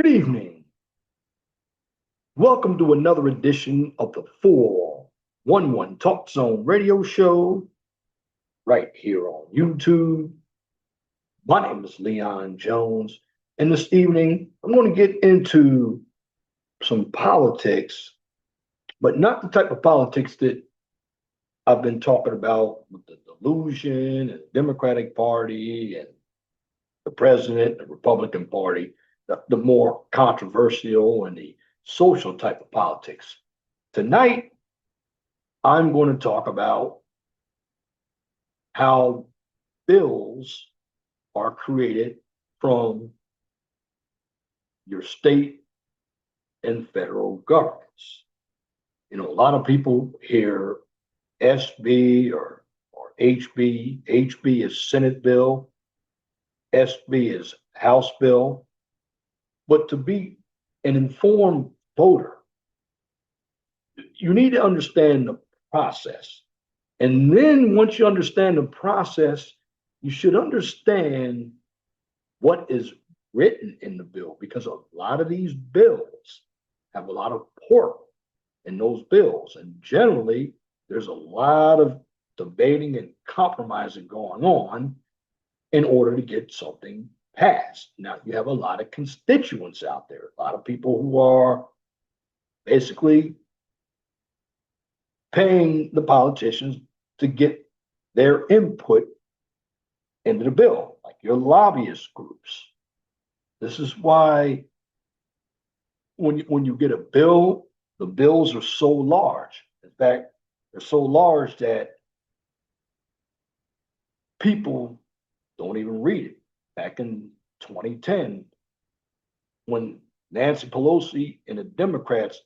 Good evening. Welcome to another edition of the 411 Talk Zone radio show right here on YouTube. My name is Leon Jones, and this evening I'm going to get into some politics, but not the type of politics that I've been talking about with the delusion and the Democratic Party and the president, the Republican Party, the more controversial and the social type of politics. Tonight, I'm going to talk about how bills are created from your state and federal governments. You know, a lot of people hear SB or HB. HB is Senate bill, SB is House bill. But to be an informed voter, you need to understand the process. And then once you understand the process, you should understand what is written in the bill because a lot of these bills have a lot of pork in those bills. And generally, there's a lot of debating and compromising going on in order to get something passed. Now, you have a lot of constituents out there, a lot of people who are basically paying the politicians to get their input into the bill, like your lobbyist groups. This is why when you get a bill, the bills are so large. In fact, they're so large that people don't even read it. Back in 2010, when Nancy Pelosi and the Democrats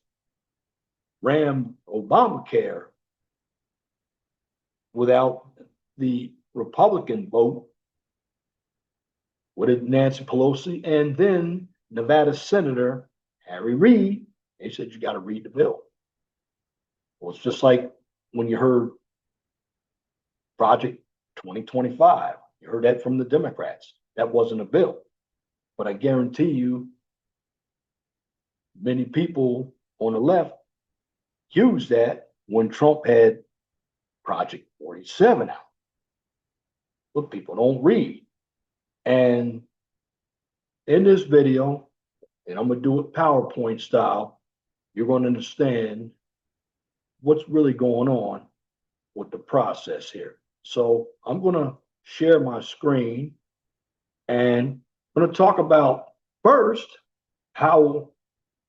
ran Obamacare without the Republican vote, what did Nancy Pelosi and then Nevada Senator Harry Reid, they said you got to read the bill. Well, it's just like when you heard Project 2025, you heard that from the Democrats. That wasn't a bill. But I guarantee you, many people on the left used that when Trump had Project 47 out. But people don't read. And in this video, and I'm going to do it PowerPoint style, you're going to understand what's really going on with the process here. So I'm going to share my screen and I'm going to talk about first how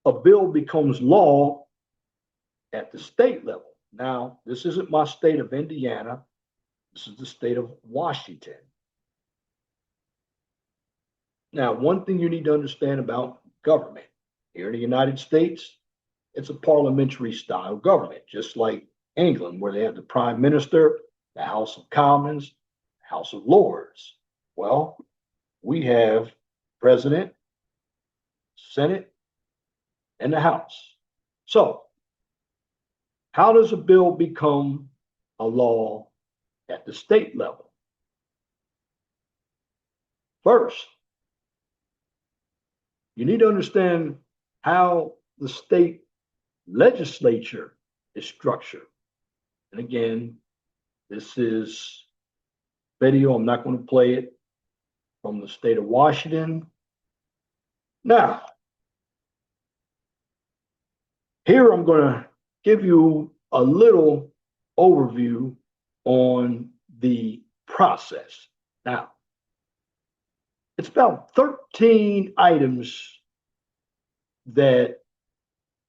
a bill becomes law at the state level. Now, this isn't my state of Indiana. This is the state of Washington. Now, one thing you need to understand about government here in the United States, it's a parliamentary style government, just like England, where they have the prime minister, the House of Commons, House of Lords. Well, we have president, Senate, and the House. So, how does a bill become a law at the state level? First, you need to understand how the state legislature is structured. And again, this is video. I'm not going to play it from the state of Washington. Now, here I'm going to give you a little overview on the process. Now, it's about 13 items that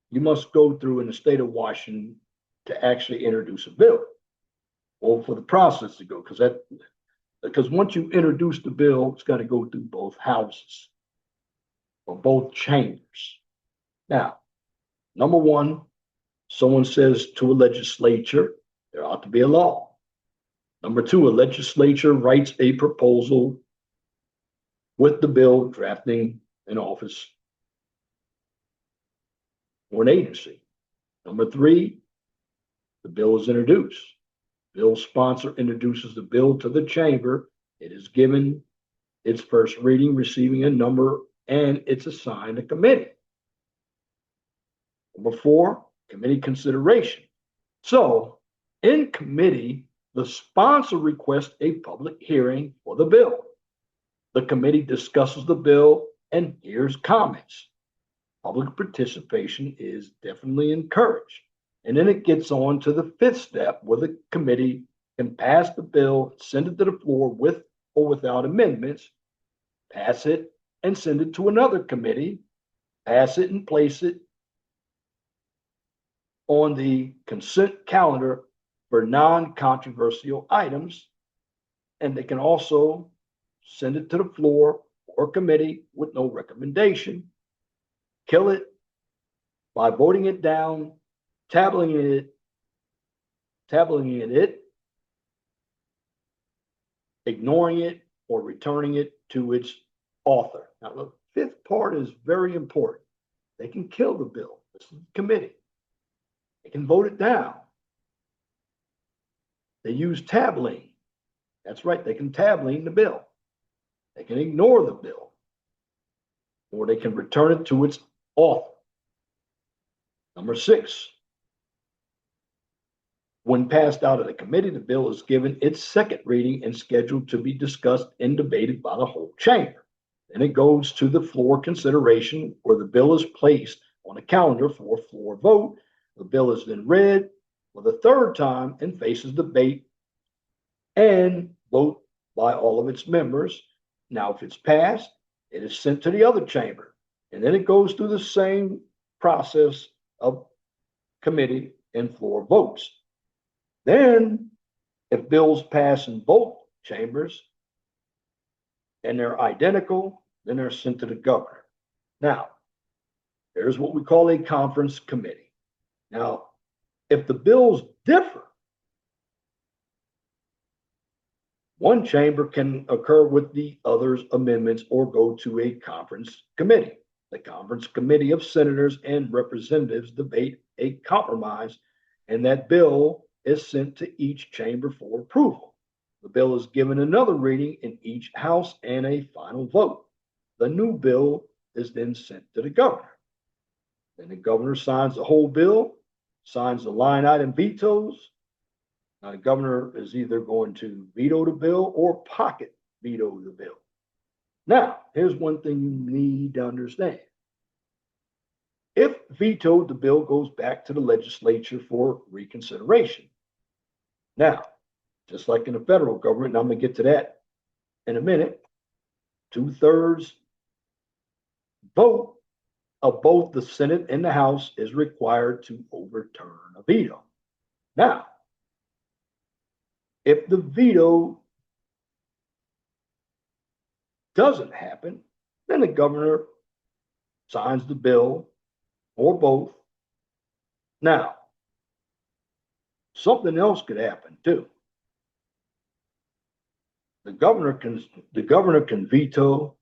you must go through in the state of Washington to actually introduce a bill, or for the process to go, because once you introduce the bill, it's got to go through both houses or both chambers. Now, number one, someone says to a legislature, there ought to be a law. Number two, a legislature writes a proposal with the bill drafting an office or an agency. Number three, the bill is introduced. Bill sponsor introduces the bill to the chamber. It is given its first reading, receiving a number and it's assigned a committee. Number four, committee consideration. So in committee, the sponsor requests a public hearing for the bill. The committee discusses the bill and hears comments. Public participation is definitely encouraged. And then it gets on to the fifth step where the committee can pass the bill, send it to the floor with or without amendments, pass it and send it to another committee, pass it and place it on the consent calendar for non-controversial items. And they can also send it to the floor or committee with no recommendation, kill it by voting it down, tabling it, ignoring it, or returning it to its author. Now, the fifth part is very important. They can kill the bill. This is the committee. They can vote it down. They use tabling. That's right, they can tabling the bill. They can ignore the bill, or they can return it to its author. Number six, when passed out of the committee, the bill is given its second reading and scheduled to be discussed and debated by the whole chamber. Then it goes to the floor consideration where the bill is placed on a calendar for a floor vote. The bill is then read for the third time and faces debate and vote by all of its members. Now, if it's passed, it is sent to the other chamber, and then it goes through the same process of committee and floor votes. Then, if bills pass in both chambers and they're identical, then they're sent to the governor. Now, there's what we call a conference committee. Now, if the bills differ, one chamber can occur with the other's amendments or go to a conference committee. The conference committee of senators and representatives debate a compromise, and that bill is sent to each chamber for approval. The bill is given another reading in each house and a final vote. The new bill is then sent to the governor. Then the governor signs the whole bill, signs the line item vetoes. Now, the governor is either going to veto the bill or pocket veto the bill. Now, here's one thing you need to understand. If vetoed, the bill goes back to the legislature for reconsideration. Now, just like in the federal government, and I'm going to get to that in a minute, 2/3 vote of both the Senate and the House is required to overturn a veto. Now, if the veto doesn't happen, then the governor signs the bill or both. Now, something else could happen too. The governor can veto,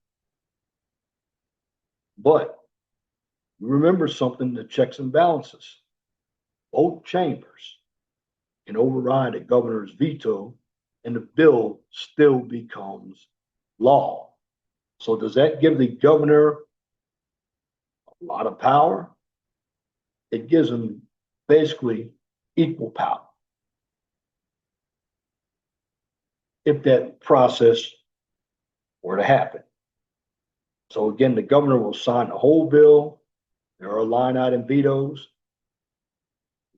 but remember something, the checks and balances. Both chambers can override a governor's veto and the bill still becomes law. So does that give the governor a lot of power? It gives him basically equal power. If that process were to happen. So again, the governor will sign the whole bill. There are line item vetoes.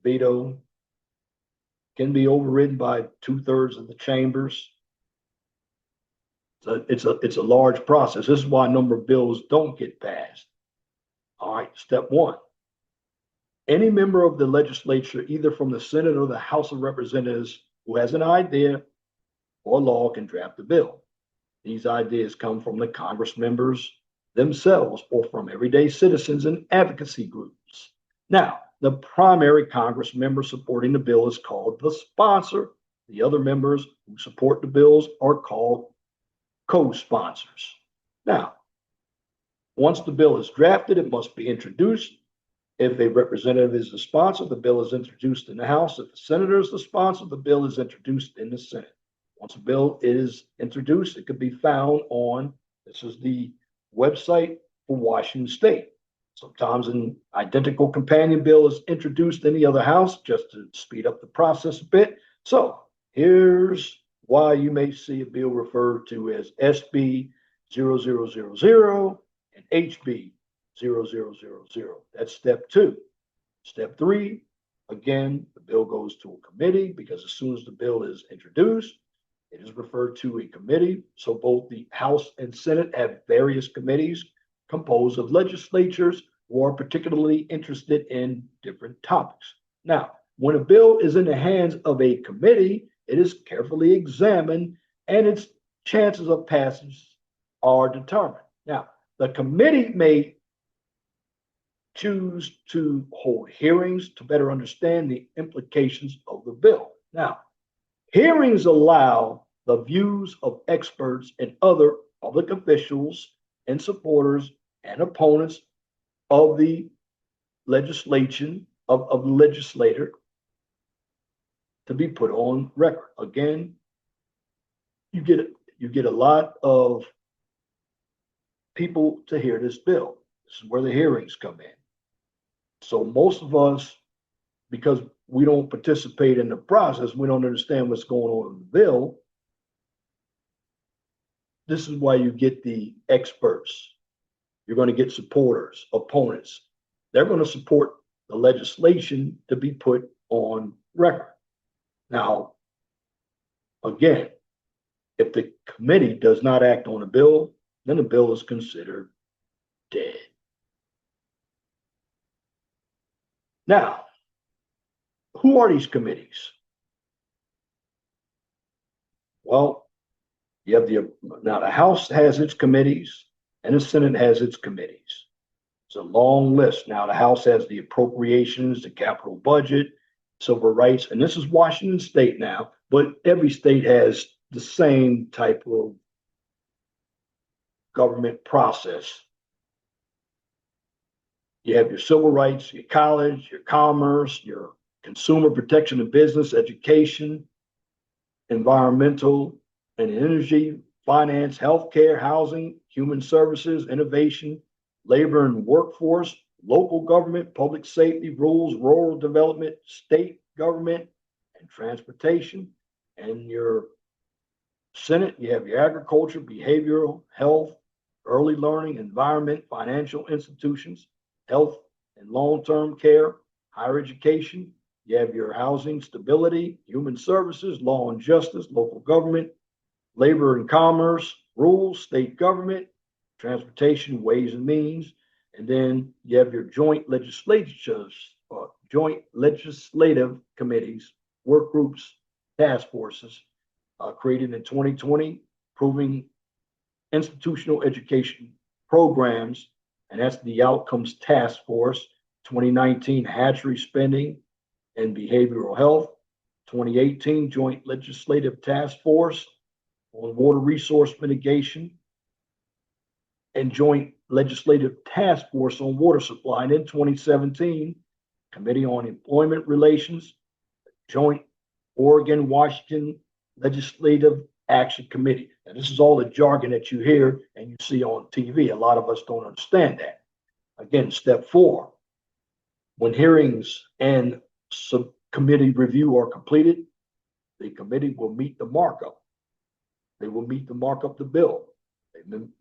Veto can be overridden by 2/3 of the chambers. So it's a large process. This is why a number of bills don't get passed. All right, step one. Any member of the legislature, either from the Senate or the House of Representatives, who has an idea or law can draft a bill. These ideas come from the Congress members themselves or from everyday citizens and advocacy groups. Now, the primary Congress member supporting the bill is called the sponsor. The other members who support the bills are called co-sponsors. Now, once the bill is drafted, it must be introduced. If a representative is the sponsor, the bill is introduced in the House. If the senator is the sponsor, the bill is introduced in the Senate. Once a bill is introduced, it could be found on, this is the website for Washington State. Sometimes an identical companion bill is introduced in the other house just to speed up the process a bit. So here's why you may see a bill referred to as SB 0000 and HB 0000. That's step two. Step three, again, the bill goes to a committee because as soon as the bill is introduced, it is referred to a committee. So both the House and Senate have various committees composed of legislatures who are particularly interested in different topics. Now, when a bill is in the hands of a committee, it is carefully examined and its chances of passage are determined. Now, the committee may choose to hold hearings to better understand the implications of the bill. Now, hearings allow the views of experts and other public officials and supporters and opponents of the legislation of the legislator to be put on record. Again, you get a lot of people to hear this bill. This is where the hearings come in. So most of us, because we don't participate in the process, we don't understand what's going on in the bill. This is why you get the experts. You're going to get supporters, opponents. They're going to support the legislation to be put on record. Now, again, if the committee does not act on a bill, then the bill is considered dead. Now, who are these committees? Well, you have the House has its committees and the Senate has its committees. It's a long list. Now the House has the appropriations, the capital budget, civil rights, and this is Washington State now, but every state has the same type of government process. You have your civil rights, your college, your commerce, your consumer protection and business, education, environmental and energy, finance, healthcare, housing, human services, innovation, labor and workforce, local government, public safety, rules, rural development, state government, and transportation. And your Senate, you have your agriculture, behavioral health, early learning, environment, financial institutions, health and long-term care, higher education. You have your housing, stability, human services, law and justice, local government, labor and commerce, rules, state government, transportation, ways and means. And then you have your joint legislatures, joint legislative committees, work groups, task forces created in 2020, proving institutional education programs, and that's the Outcomes Task Force. 2019 hatchery spending and behavioral health. 2018 Joint Legislative Task Force on water resource mitigation and Joint Legislative Task Force on water supply. And in 2017, Committee on Employment Relations, Joint Oregon-Washington Legislative Action Committee. And this is all the jargon that you hear and you see on TV. A lot of us don't understand that. Again, step four, when hearings and subcommittee review are completed, the committee will meet the markup. They will meet the markup of the bill.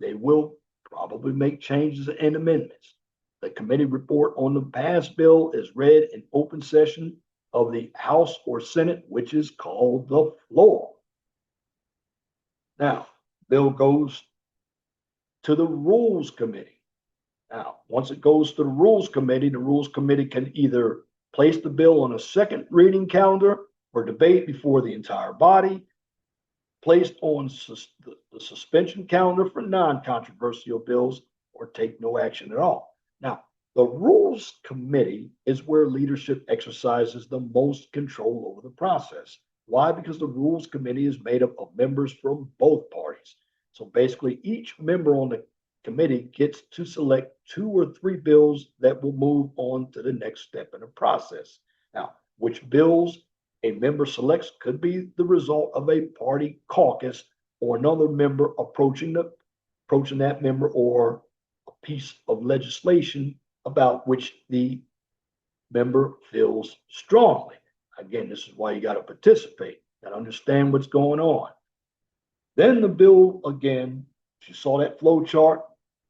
They will probably make changes and amendments. The committee report on the passed bill is read in open session of the House or Senate, which is called the floor. Now, bill goes to the Rules Committee. Now, once it goes to the Rules Committee can either place the bill on a second reading calendar for debate before the entire body, placed on the suspension calendar for non-controversial bills, or take no action at all. Now, the Rules Committee is where leadership exercises the most control over the process. Why? Because the Rules Committee is made up of members from both parties. So basically, each member on the committee gets to select 2 or 3 bills that will move on to the next step in the process. Now, which bills a member selects could be the result of a party caucus or another member approaching that member or piece of legislation about which the member feels strongly. Again, this is why you got to participate and understand what's going on. Then the bill, again, you saw that flow chart.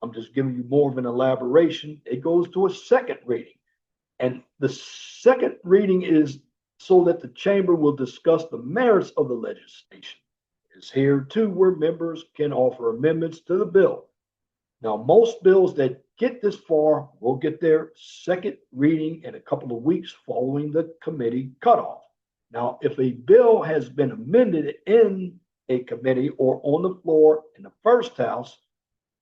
I'm just giving you more of an elaboration. It goes to a second reading. And the second reading is so that the chamber will discuss the merits of the legislation. It's here too where members can offer amendments to the bill. Now, most bills that get this far will get their second reading in a couple of weeks following the committee cutoff. Now, if a bill has been amended in a committee or on the floor in the first house,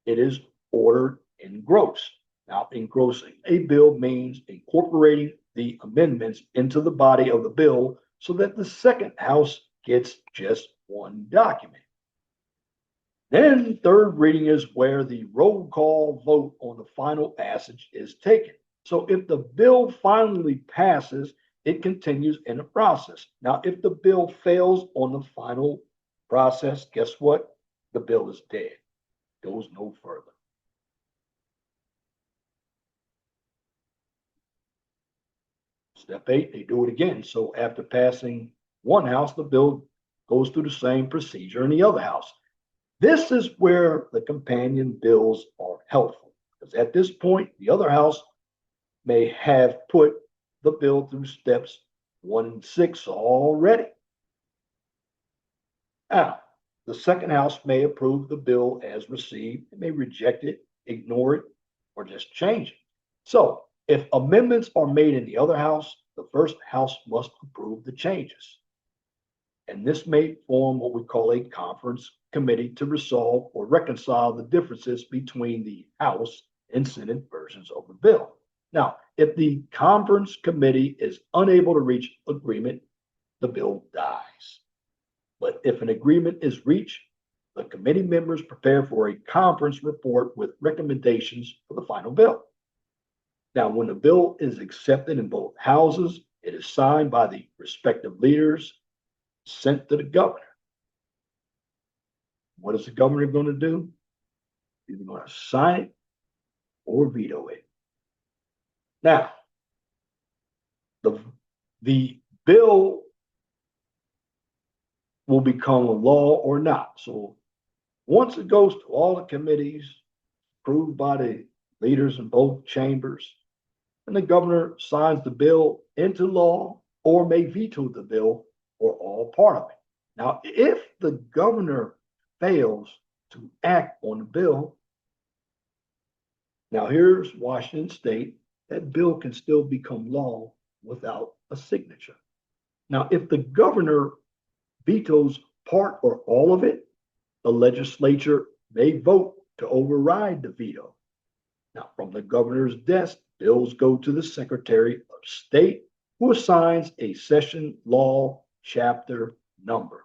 it is ordered engrossed. Now, engrossing a bill means incorporating the amendments into the body of the bill so that the second house gets just one document. Then third reading is where the roll call vote on the final passage is taken. So if the bill finally passes, it continues in the process. Now, if the bill fails on the final process, guess what? The bill is dead. It goes no further. Step 8, they do it again. So after passing one house, the bill goes through the same procedure in the other house. This is where the companion bills are helpful, because at this point, the other house may have put the bill through steps 1 and 6 already. Now, the second house may approve the bill as received, it may reject it, ignore it, or just change it. So, if amendments are made in the other house, the first house must approve the changes. And this may form what we call a conference committee to resolve or reconcile the differences between the House and Senate versions of the bill. Now, if the conference committee is unable to reach agreement, the bill dies. But if an agreement is reached, the committee members prepare for a conference report with recommendations for the final bill. Now, when the bill is accepted in both houses, it is signed by the respective leaders, sent to the governor. What is the governor going to do? He's going to sign it or veto it. Now, the bill will become a law or not. So once it goes to all the committees, approved by the leaders in both chambers, and the governor signs the bill into law or may veto the bill or all part of it. Now, if the governor fails to act on the bill, now here's Washington State, that bill can still become law without a signature. Now, if the governor vetoes part or all of it, the legislature may vote to override the veto. Now, from the governor's desk, bills go to the Secretary of State, who assigns a session law chapter number.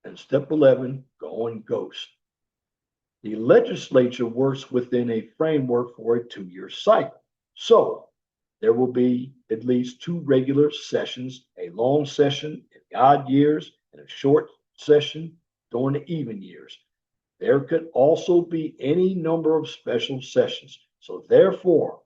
And step 11, going ghost. The legislature works within a framework for a 2-year cycle. So there will be at least 2 regular sessions, a long session in the odd years and a short session during the even years. There could also be any number of special sessions. So therefore,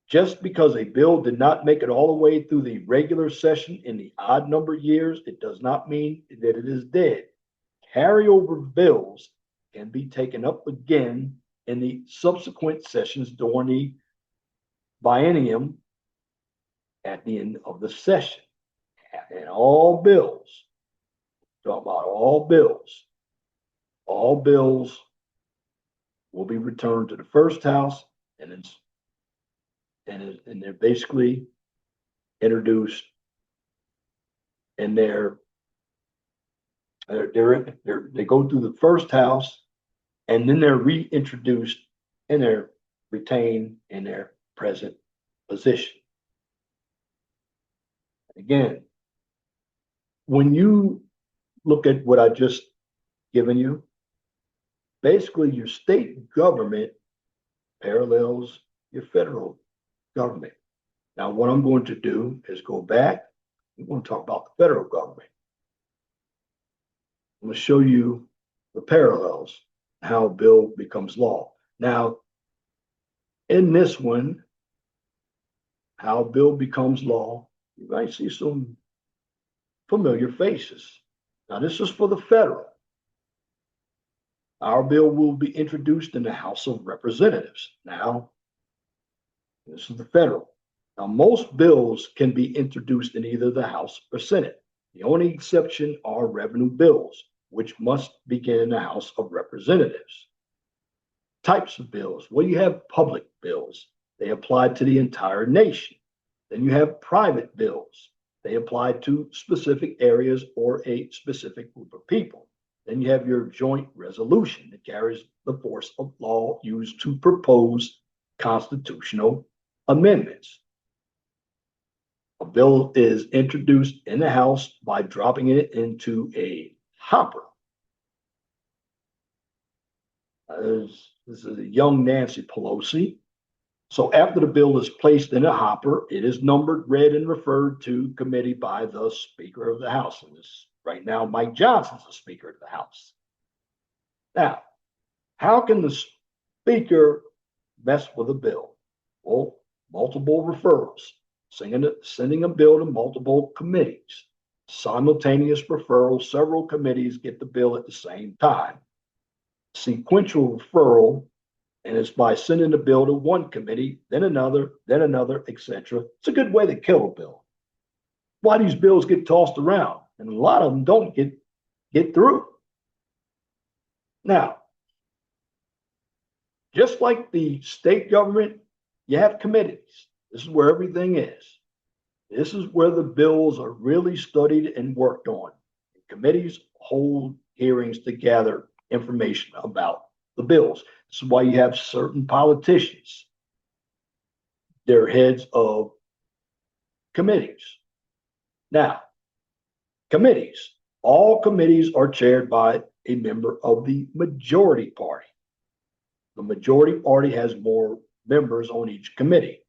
just because a bill did not make it all the way through the regular session in the odd number years, it does not mean that it is dead. Carryover bills can be taken up again in the subsequent sessions during the biennium at the end of the session. And all bills, talk about all bills will be returned to the first house and they're basically introduced and they go through the first house and then they're reintroduced and they're retained in their present position. Again, when you look at what I just given you, basically your state government parallels your federal government. Now, what I'm going to do is go back. I'm going to talk about the federal government. I'm going to show you the parallels. how a bill becomes law. Now, in this one, how a bill becomes law, you might see some familiar faces. Now, this is for the federal. Our bill will be introduced in the House of Representatives. Now, this is the federal. Now, most bills can be introduced in either the House or Senate. The only exception are revenue bills, which must begin in the House of Representatives. Types of bills. Well, you have public bills. They apply to the entire nation. Then you have private bills. They apply to specific areas or a specific group of people. Then you have your joint resolution that carries the force of law used to propose constitutional amendments. A bill is introduced in the House by dropping it into a hopper. This is a young Nancy Pelosi. So after the bill is placed in a hopper, it is numbered, read, and referred to committee by the Speaker of the House. And this right now, Mike Johnson's the Speaker of the House. Now, how can the Speaker mess with a bill? Well, multiple referrals, sending a bill to multiple committees, simultaneous referral, several committees get the bill at the same time. Sequential referral, and it's by sending the bill to one committee, then another, etc. It's a good way to kill a bill. Why these bills get tossed around, and a lot of them don't get through. Now, just like the state government, you have committees. This is where everything is. This is where the bills are really studied and worked on. Committees hold hearings to gather information about the bills. This is why you have certain politicians. They're heads of committees. Now, committees. All committees are chaired by a member of the majority party. The majority party has more members on each committee.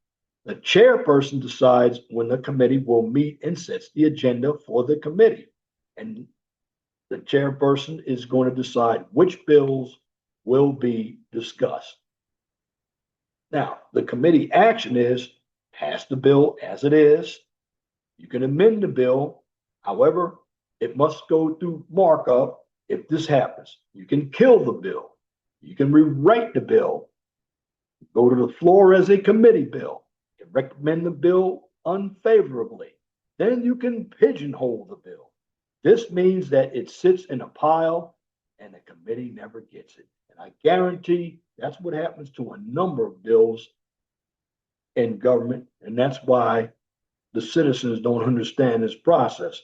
The chairperson decides when the committee will meet and sets the agenda for the committee. And the chairperson is going to decide which bills will be discussed. Now, the committee action is pass the bill as it is. You can amend the bill. However, it must go through markup if this happens. You can kill the bill. You can rewrite the bill. Go to the floor as a committee bill. You can recommend the bill unfavorably. Then you can pigeonhole the bill. This means that it sits in a pile and the committee never gets it. And I guarantee that's what happens to a number of bills in government. And that's why the citizens don't understand this process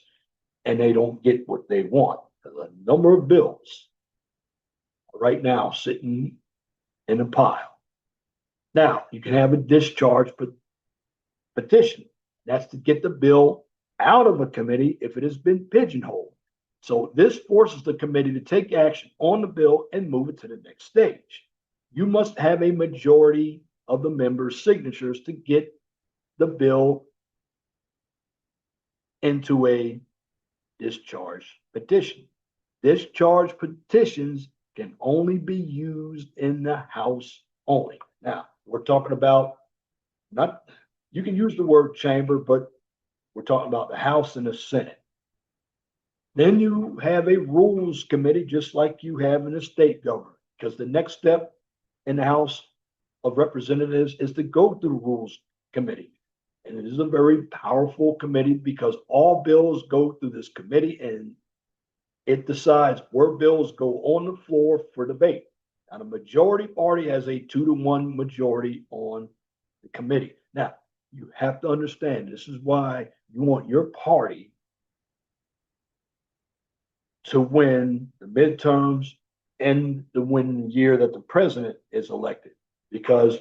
and they don't get what they want. There's a number of bills right now sitting in a pile. Now, you can have a discharge petition. That's to get the bill out of a committee if it has been pigeonholed. So this forces the committee to take action on the bill and move it to the next stage. You must have a majority of the members' signatures to get the bill into a discharge petition. Discharge petitions can only be used in the House only. Now, we're talking about you can use the word chamber, but we're talking about the House and the Senate. Then you have a rules committee, just like you have in the state government, because the next step in the House of Representatives is to go through the rules committee. And it is a very powerful committee because all bills go through this committee and it decides where bills go on the floor for debate. Now, the majority party has a 2-to-1 majority on the committee. Now, you have to understand this is why you want your party to win the midterms and to win the year that the president is elected, because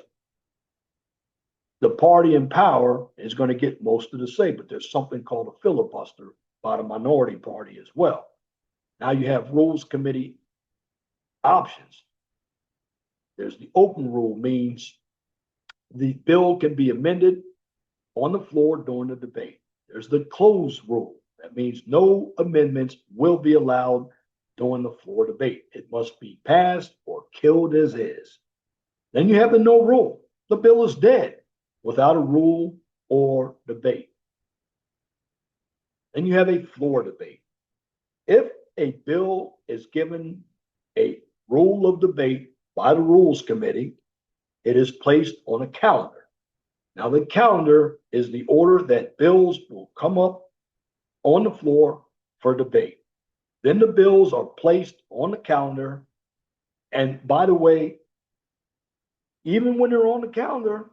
the party in power is going to get most of the say, but there's something called a filibuster by the minority party as well. Now you have rules committee options. There's the open rule, means the bill can be amended on the floor during the debate. There's the closed rule. That means no amendments will be allowed during the floor debate. It must be passed or killed as is. Then you have the no rule. The bill is dead without a rule or debate. Then you have a floor debate. If a bill is given a rule of debate by the Rules Committee, it is placed on a calendar. Now, the calendar is the order that bills will come up on the floor for debate. Then the bills are placed on the calendar. And by the way, even when they're on the calendar,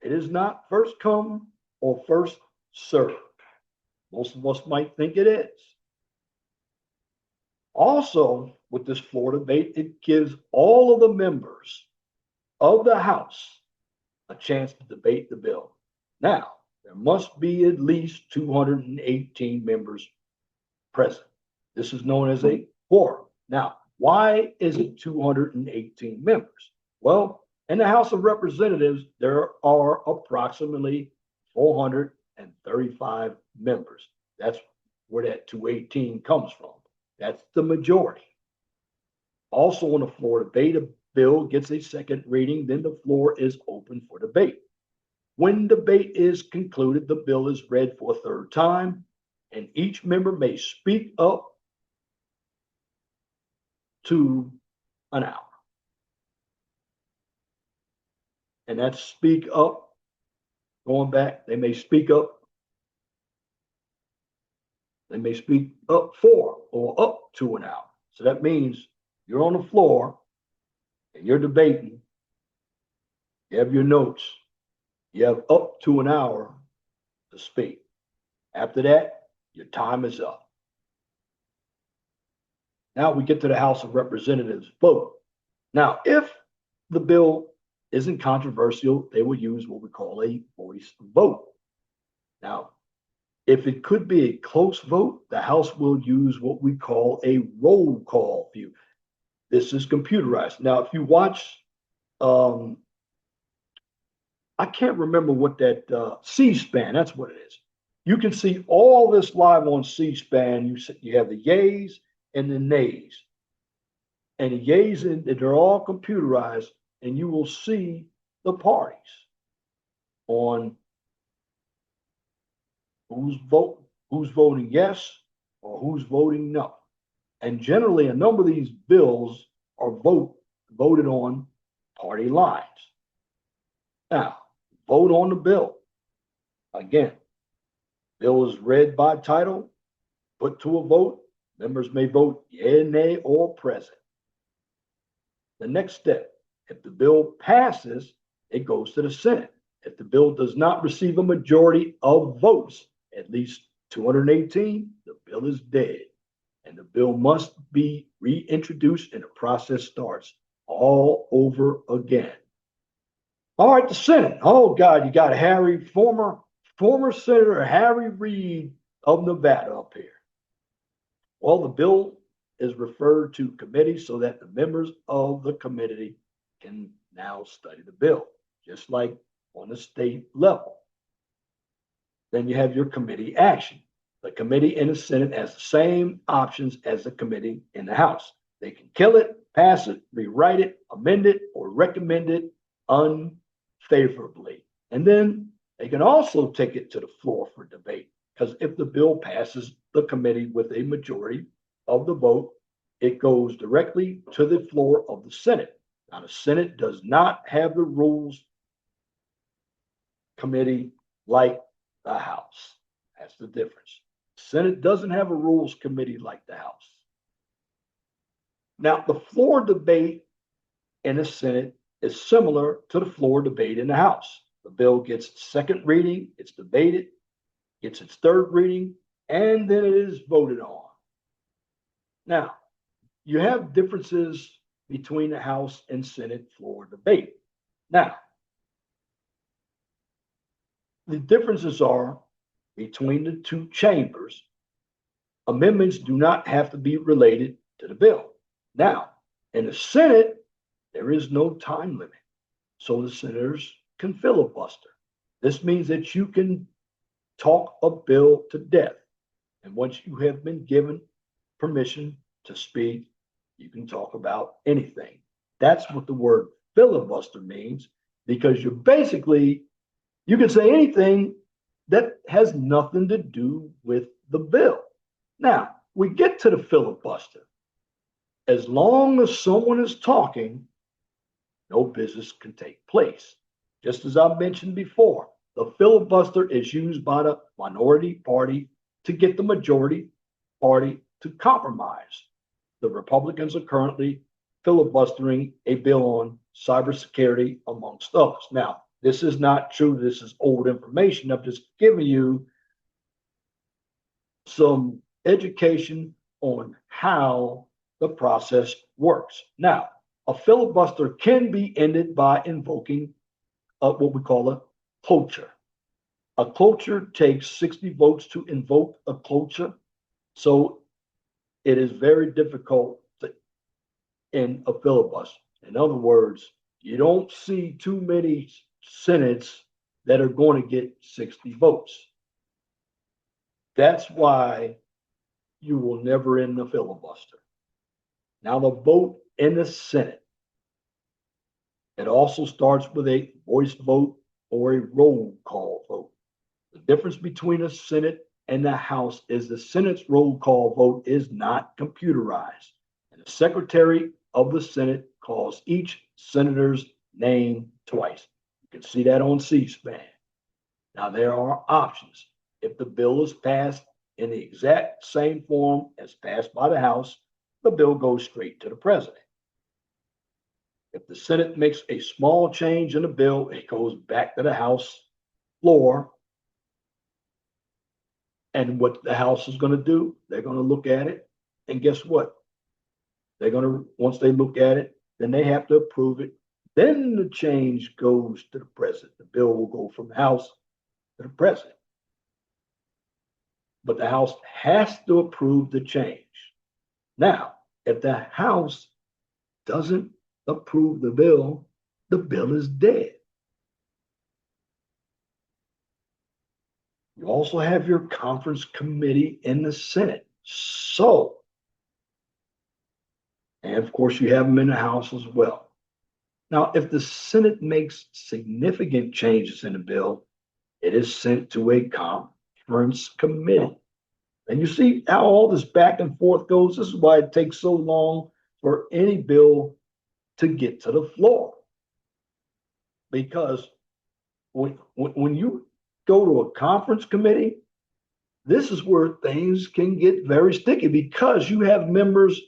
it is not first come or first served. Most of us might think it is. Also, with this floor debate, it gives all of the members of the House a chance to debate the bill. Now, there must be at least 218 members present. This is known as a quorum. Now, why is it 218 members? Well, in the House of Representatives, there are approximately 435 members. That's where that 218 comes from. That's the majority. Also on the floor debate, a bill gets a second reading, then the floor is open for debate. When debate is concluded, the bill is read for a third time, and each member may speak up to an hour. And that's speak up, going back, they may speak up for or up to an hour. So that means you're on the floor and you're debating. You have your notes. You have up to an hour to speak. After that, your time is up. Now we get to the House of Representatives vote. Now, if the bill isn't controversial, they will use what we call a voice vote. Now, if it could be a close vote, the House will use what we call a roll call view. This is computerized. Now, if you watch, I can't remember what that C-SPAN, that's what it is. You can see all this live on C-SPAN. You have the yays and the nays. And the yays, they're all computerized, and you will see the parties on who's voting yes or who's voting no. And generally, a number of these bills are voted on party lines. Now, vote on the bill. Again, bill is read by title, put to a vote. Members may vote yea, nay, or present. The next step, if the bill passes, it goes to the Senate. If the bill does not receive a majority of votes, at least 218, the bill is dead. And the bill must be reintroduced and the process starts all over again. All right, the Senate. Oh God, you got former Senator Harry Reid of Nevada up here. Well, the bill is referred to committee so that the members of the committee can now study the bill, just like on the state level. Then you have your committee action. The committee in the Senate has the same options as the committee in the House. They can kill it, pass it, rewrite it, amend it, or recommend it unfavorably. And then they can also take it to the floor for debate. Because if the bill passes the committee with a majority of the vote, it goes directly to the floor of the Senate. Now, the Senate does not have the Rules Committee like the House. That's the difference. The Senate doesn't have a Rules Committee like the House. Now, the floor debate in the Senate is similar to the floor debate in the House. The bill gets its second reading, it's debated, gets its third reading, and then it is voted on. Now, you have differences between the House and Senate floor debate. Now, the differences are between the two chambers. Amendments do not have to be related to the bill. Now, in the Senate, there is no time limit, so the senators can filibuster. This means that you can talk a bill to death. And once you have been given permission to speak. You can talk about anything. That's what the word filibuster means, because you can say anything that has nothing to do with the bill. Now, we get to the filibuster. As long as someone is talking, no business can take place. Just as I mentioned before, the filibuster is used by the minority party to get the majority party to compromise. The Republicans are currently filibustering a bill on cybersecurity, amongst others. Now, this is not true. This is old information. I'm just giving you some education on how the process works. Now, a filibuster can be ended by invoking what we call a cloture. A cloture takes 60 votes to invoke a cloture. So it is very difficult to end a filibuster. In other words, you don't see too many senates that are going to get 60 votes. That's why you will never end the filibuster. Now, the vote in the Senate, it also starts with a voice vote or a roll call vote. The difference between the Senate and the House is the Senate's roll call vote is not computerized. And the Secretary of the Senate calls each senator's name twice. You can see that on C-SPAN. Now, there are options. If the bill is passed in the exact same form as passed by the House, the bill goes straight to the president. If the Senate makes a small change in the bill, it goes back to the House floor. And what the House is going to do, they're going to look at it. And guess what? Once they look at it, then they have to approve it. Then the change goes to the president. The bill will go from the House to the president. But the House has to approve the change. Now, if the House doesn't approve the bill is dead. You also have your conference committee in the Senate. And of course, you have them in the House as well. Now, if the Senate makes significant changes in the bill, it is sent to a conference committee. And you see how all this back and forth goes. This is why it takes so long for any bill to get to the floor. Because when you go to a conference committee, this is where things can get very sticky, because you have members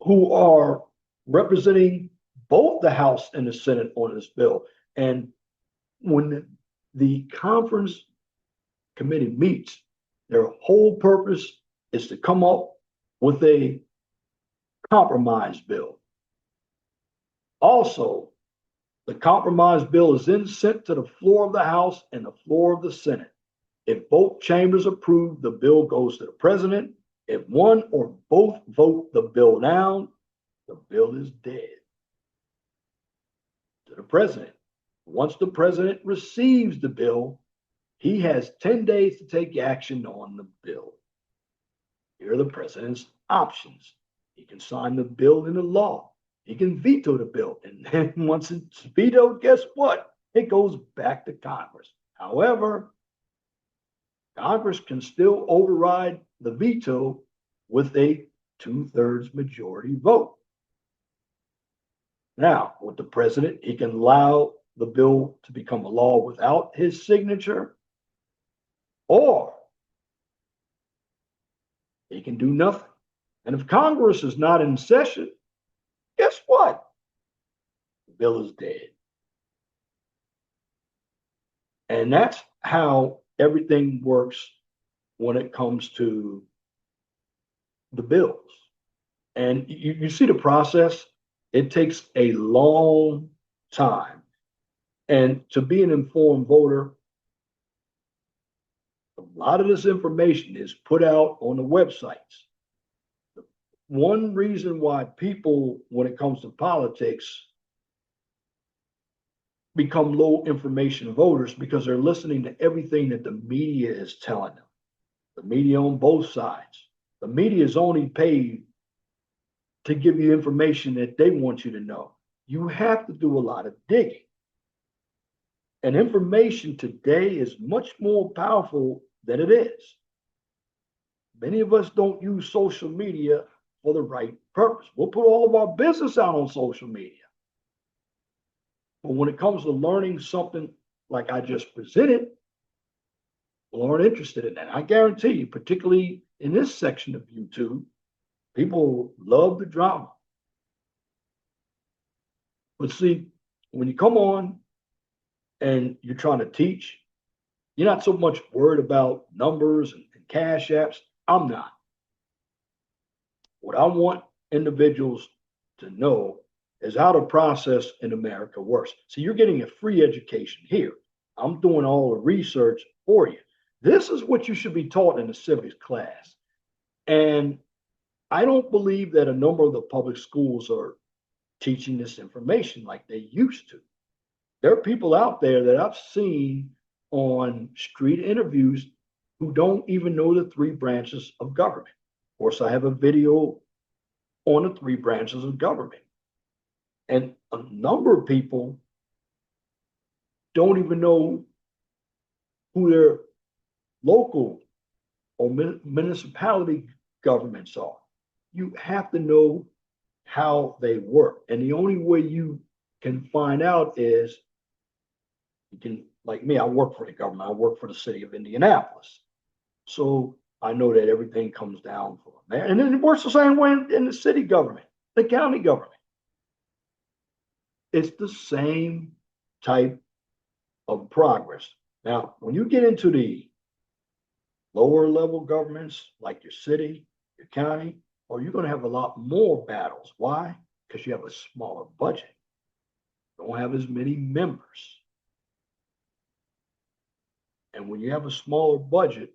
who are representing both the House and the Senate on this bill. And when the conference committee meets, their whole purpose is to come up with a compromise bill. Also, the compromise bill is then sent to the floor of the House and the floor of the Senate. If both chambers approve, the bill goes to the president. If one or both vote the bill down, the bill is dead. To the president. Once the president receives the bill, he has 10 days to take action on the bill. Here are the president's options. He can sign the bill into law. He can veto the bill. And then once it's vetoed, guess what? It goes back to Congress. However, Congress can still override the veto with a 2/3 majority vote. Now, with the president, he can allow the bill to become a law without his signature, or he can do nothing. And if Congress is not in session, guess what? The bill is dead. And that's how everything works when it comes to the bills. And you see the process, it takes a long time. And to be an informed voter, a lot of this information is put out on the websites. One reason why people, when it comes to politics, become low information voters, because they're listening to everything that the media is telling them. The media on both sides. The media is only paid to give you information that they want you to know. You have to do a lot of digging. And information today is much more powerful than it is. Many of us don't use social media for the right purpose. We'll put all of our business out on social media. But when it comes to learning something like I just presented, people aren't interested in that. I guarantee you, particularly in this section of YouTube, people love the drama. But see, when you come on and you're trying to teach, you're not so much worried about numbers and cash apps. I'm not. What I want individuals to know is how the process in America works. So you're getting a free education here. I'm doing all the research for you. This is what you should be taught in the civics class. And I don't believe that a number of the public schools are teaching this information like they used to. There are people out there that I've seen on street interviews who don't even know the three branches of government. Of course, I have a video on the three branches of government. And a number of people don't even know who their local or municipality governments are. You have to know how they work. And the only way you can find out is you can, like me, I work for the government. I work for the city of Indianapolis. So I know that everything comes down from there. And then it works the same way in the city government, the county government. It's the same type of progress. Now, when you get into the lower level governments like your city, your county, or you're going to have a lot more battles. Why? Because you have a smaller budget. You don't have as many members. And when you have a smaller budget,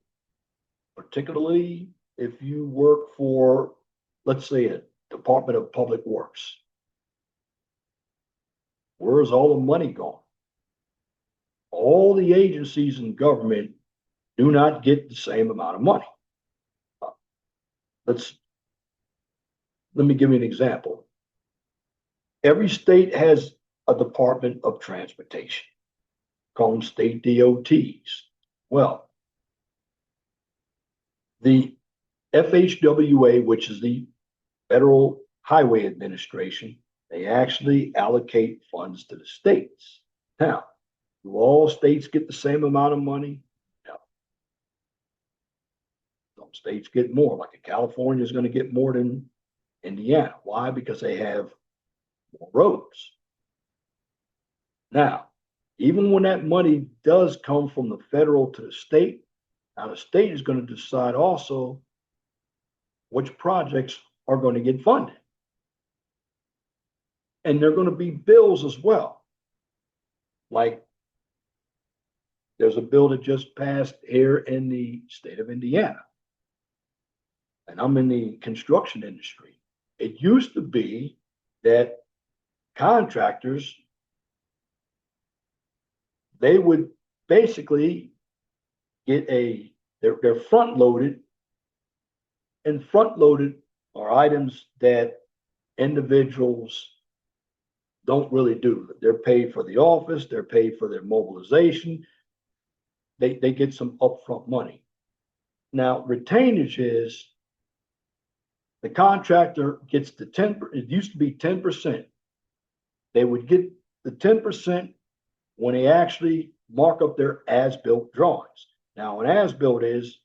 particularly if you work for, let's say, a Department of Public Works, where's all the money gone? All the agencies in government do not get the same amount of money. Let me give you an example. Every state has a Department of Transportation, call them state DOTs. Well, the FHWA, which is the Federal Highway Administration, they actually allocate funds to the states. Now, do all states get the same amount of money? No. Some states get more, like California is going to get more than Indiana. Why? Because they have more roads. Now, even when that money does come from the federal to the state, now the state is going to decide also which projects are going to get funded. And they're going to be bills as well. Like there's a bill that just passed here in the state of Indiana. And I'm in the construction industry. It used to be that contractors, they would basically get they're front loaded, and front loaded are items that individuals don't really do. They're paid for the office, they're paid for their mobilization, they get some upfront money. Now, retainage is the contractor gets the 10%, it used to be 10%. They would get the 10% when they actually mark up their as-built drawings. Now, an as-built is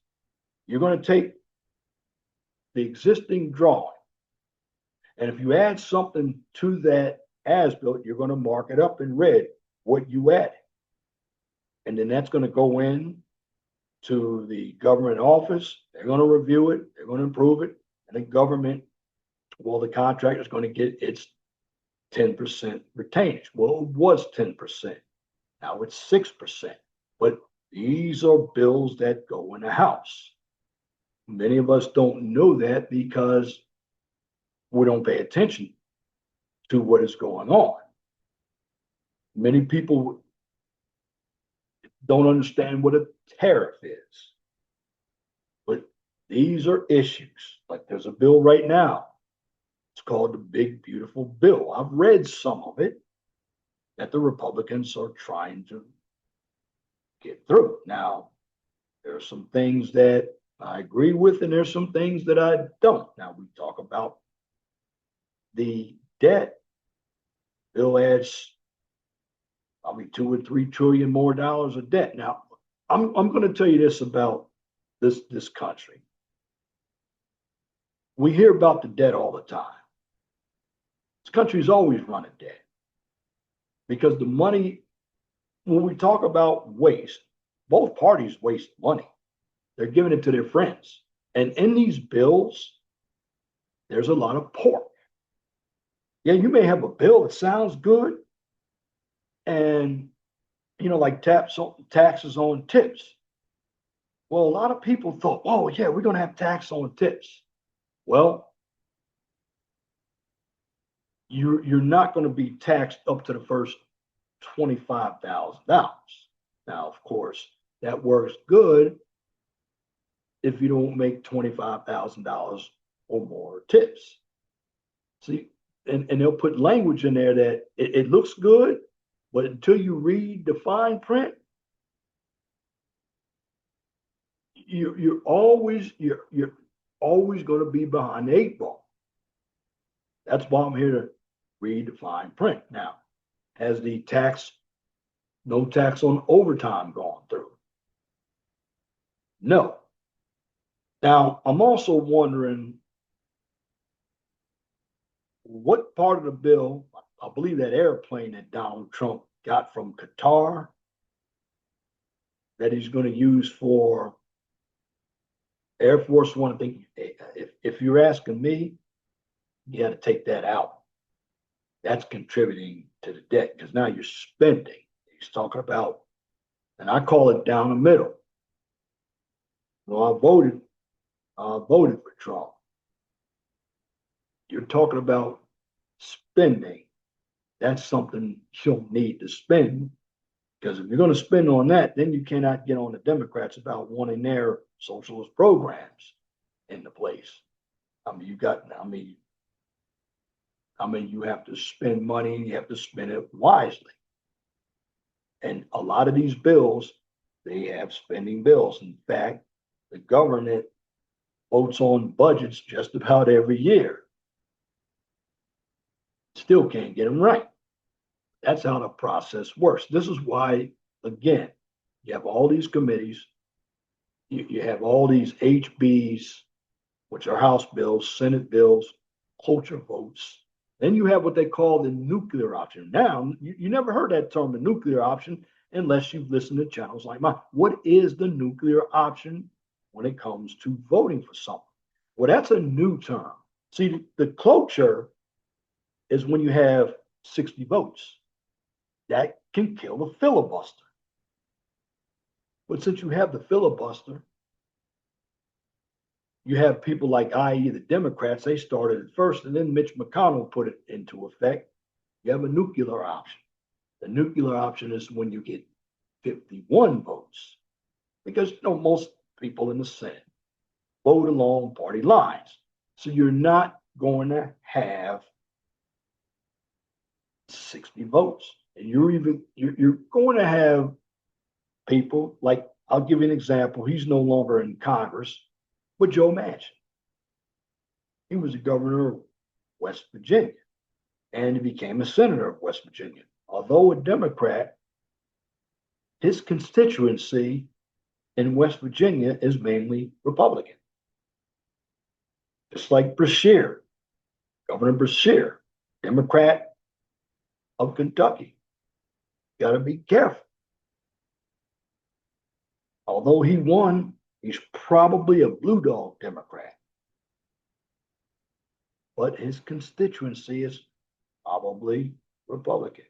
you're going to take the existing drawing, and if you add something to that as-built, you're going to mark it up in red what you added. And then that's going to go in to the government office. They're going to review it, they're going to approve it, and the government, well, the contractor is going to get its 10% retainage. Well, it was 10%. Now it's 6%. But these are bills that go in the house. Many of us don't know that because we don't pay attention to what is going on. Many people don't understand what a tariff is. But these are issues. Like there's a bill right now It's called the Big Beautiful Bill. I've read some of it that the Republicans are trying to get through. Now, there are some things that I agree with, and there's some things that I don't. Now, we talk about the debt. Bill adds probably $2 or $3 trillion more of debt. Now, I'm going to tell you this about this country. We hear about the debt all the time. This country's always running debt because the money, when we talk about waste, both parties waste money. They're giving it to their friends. And in these bills, there's a lot of pork. Yeah, you may have a bill that sounds good, and like taxes on tips. Well, a lot of people thought, oh yeah, we're gonna have tax on tips. Well, you're not going to be taxed up to the first $25,000. Now, of course, that works good if you don't make $25,000 or more tips. See, and they'll put language in there that it looks good, but until you read the fine print, you're always going to be behind the eight ball. That's why I'm here to read the fine print. Now, has the no tax on overtime gone through? No. Now, I'm also wondering what part of the bill, I believe that airplane that Donald Trump got from Qatar that he's going to use for Air Force One. I think if you're asking me, you got to take that out. That's contributing to the debt because now you're spending. He's talking about, and I call it down the middle. Well, I voted for Trump. You're talking about spending. That's something you'll need to spend because if you're going to spend on that, then you cannot get on the Democrats about wanting their socialist programs into place. You have to spend money and you have to spend it wisely. And a lot of these bills, they have spending bills. In fact, the government votes on budgets just about every year. Still can't get them right. That's how the process works. This is why, again, you have all these committees, you have all these HBs, which are House bills, Senate bills, cloture votes. Then you have what they call the nuclear option. Now, you never heard that term, the nuclear option, unless you've listened to channels like mine. What is the nuclear option when it comes to voting for something? Well, that's a new term. See, the cloture is when you have 60 votes. That can kill the filibuster. But since you have the filibuster, you have people like, i.e., the Democrats, they started it first, and then Mitch McConnell put it into effect. You have a nuclear option. The nuclear option is when you get 51 votes, because most people in the Senate vote along party lines. So you're not going to have 60 votes. And you're going to have people like, I'll give you an example. He's no longer in Congress, but Joe Manchin. He was the governor of West Virginia, and he became a senator of West Virginia. Although a Democrat, his constituency in West Virginia is mainly Republican. Just like Brashear, Governor Brashear, Democrat of Kentucky. Got to be careful. Although he won, he's probably a blue dog Democrat. But his constituency is probably Republican.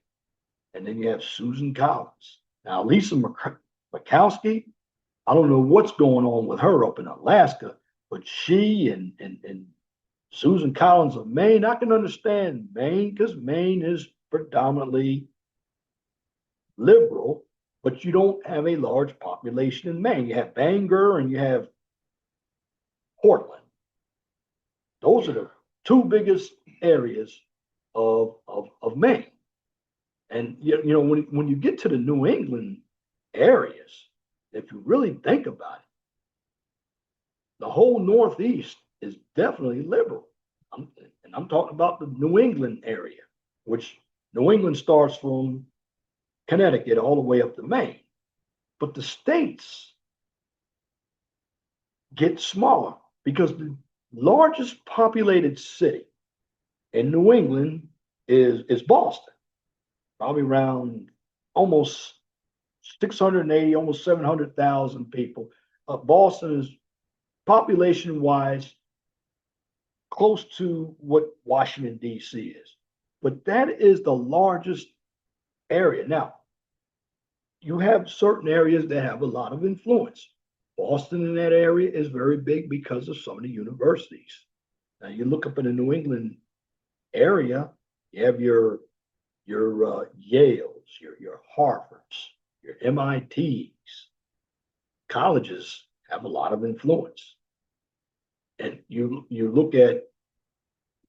And then you have Susan Collins. Now, Lisa Murkowski, I don't know what's going on with her up in Alaska, but she and Susan Collins of Maine, I can understand Maine because Maine is predominantly liberal, but you don't have a large population in Maine. You have Bangor and you have Portland. Those are the two biggest areas of Maine. And when you get to the New England areas, if you really think about it, the whole Northeast is definitely liberal. And I'm talking about the New England area, which New England starts from Connecticut all the way up to Maine. But the states get smaller because the largest populated city in New England is Boston, probably around almost 680, almost 700,000 people. Boston is population wise close to what Washington, D.C. is. But that is the largest area. Now, you have certain areas that have a lot of influence. Boston in that area is very big because of some of the universities. Now, you look up in the New England area, you have your Yales, your Harvards, your MITs. Colleges have a lot of influence. And you look at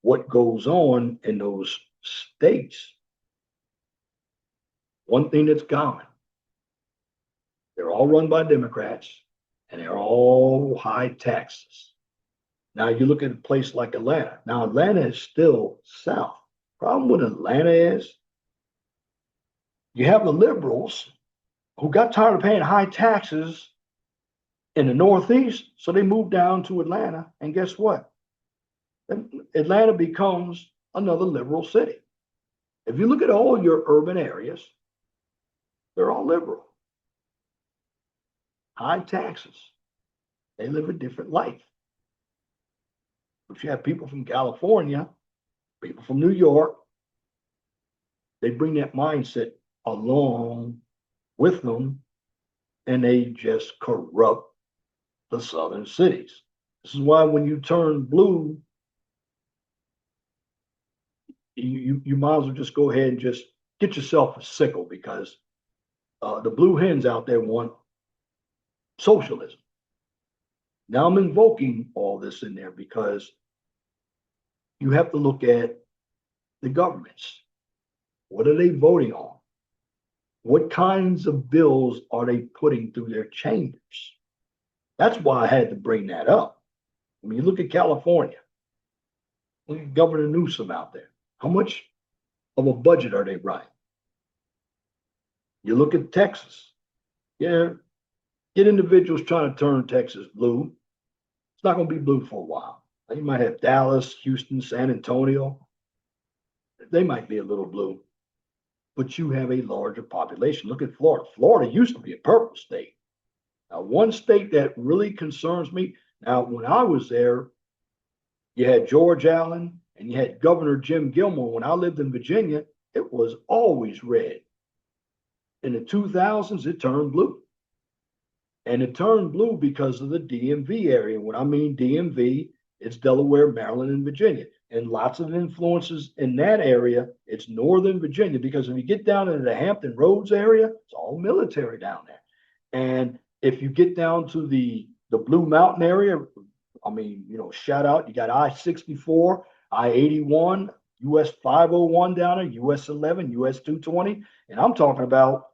what goes on in those states. One thing that's common, they're all run by Democrats and they're all high taxes. Now you look at a place like Atlanta. Now Atlanta is still South. Problem with Atlanta is you have the liberals who got tired of paying high taxes in the Northeast, so they moved down to Atlanta. And guess what? Atlanta becomes another liberal city. If you look at all your urban areas, they're all liberal. High taxes. They live a different life. But you have people from California, people from New York, they bring that mindset along with them, and they just corrupt the southern cities. This is why when you turn blue, you might as well just go ahead and just get yourself a sickle, because the blue hens out there want socialism. Now I'm invoking all this in there because you have to look at the governments. What are they voting on? What kinds of bills are they putting through their chambers? That's why I had to bring that up. When you look at California, look at Governor Newsom out there. How much of a budget are they running? You look at Texas. Yeah, get individuals trying to turn Texas blue. It's not going to be blue for a while. You might have Dallas, Houston, San Antonio. They might be a little blue, but you have a larger population. Look at Florida. Florida used to be a purple state. Now, one state that really concerns me, now, when I was there, you had George Allen and you had Governor Jim Gilmore. When I lived in Virginia, it was always red. In the 2000s, it turned blue. And it turned blue because of the DMV area. When I mean DMV, it's Delaware, Maryland, and Virginia. And lots of influences in that area. It's Northern Virginia, because if you get down into the Hampton Roads area, it's all military down there. And if you get down to the Blue Mountain area, I mean, shout out, you got I-64, I-81, US 501 down there, US 11, US 220. And I'm talking about,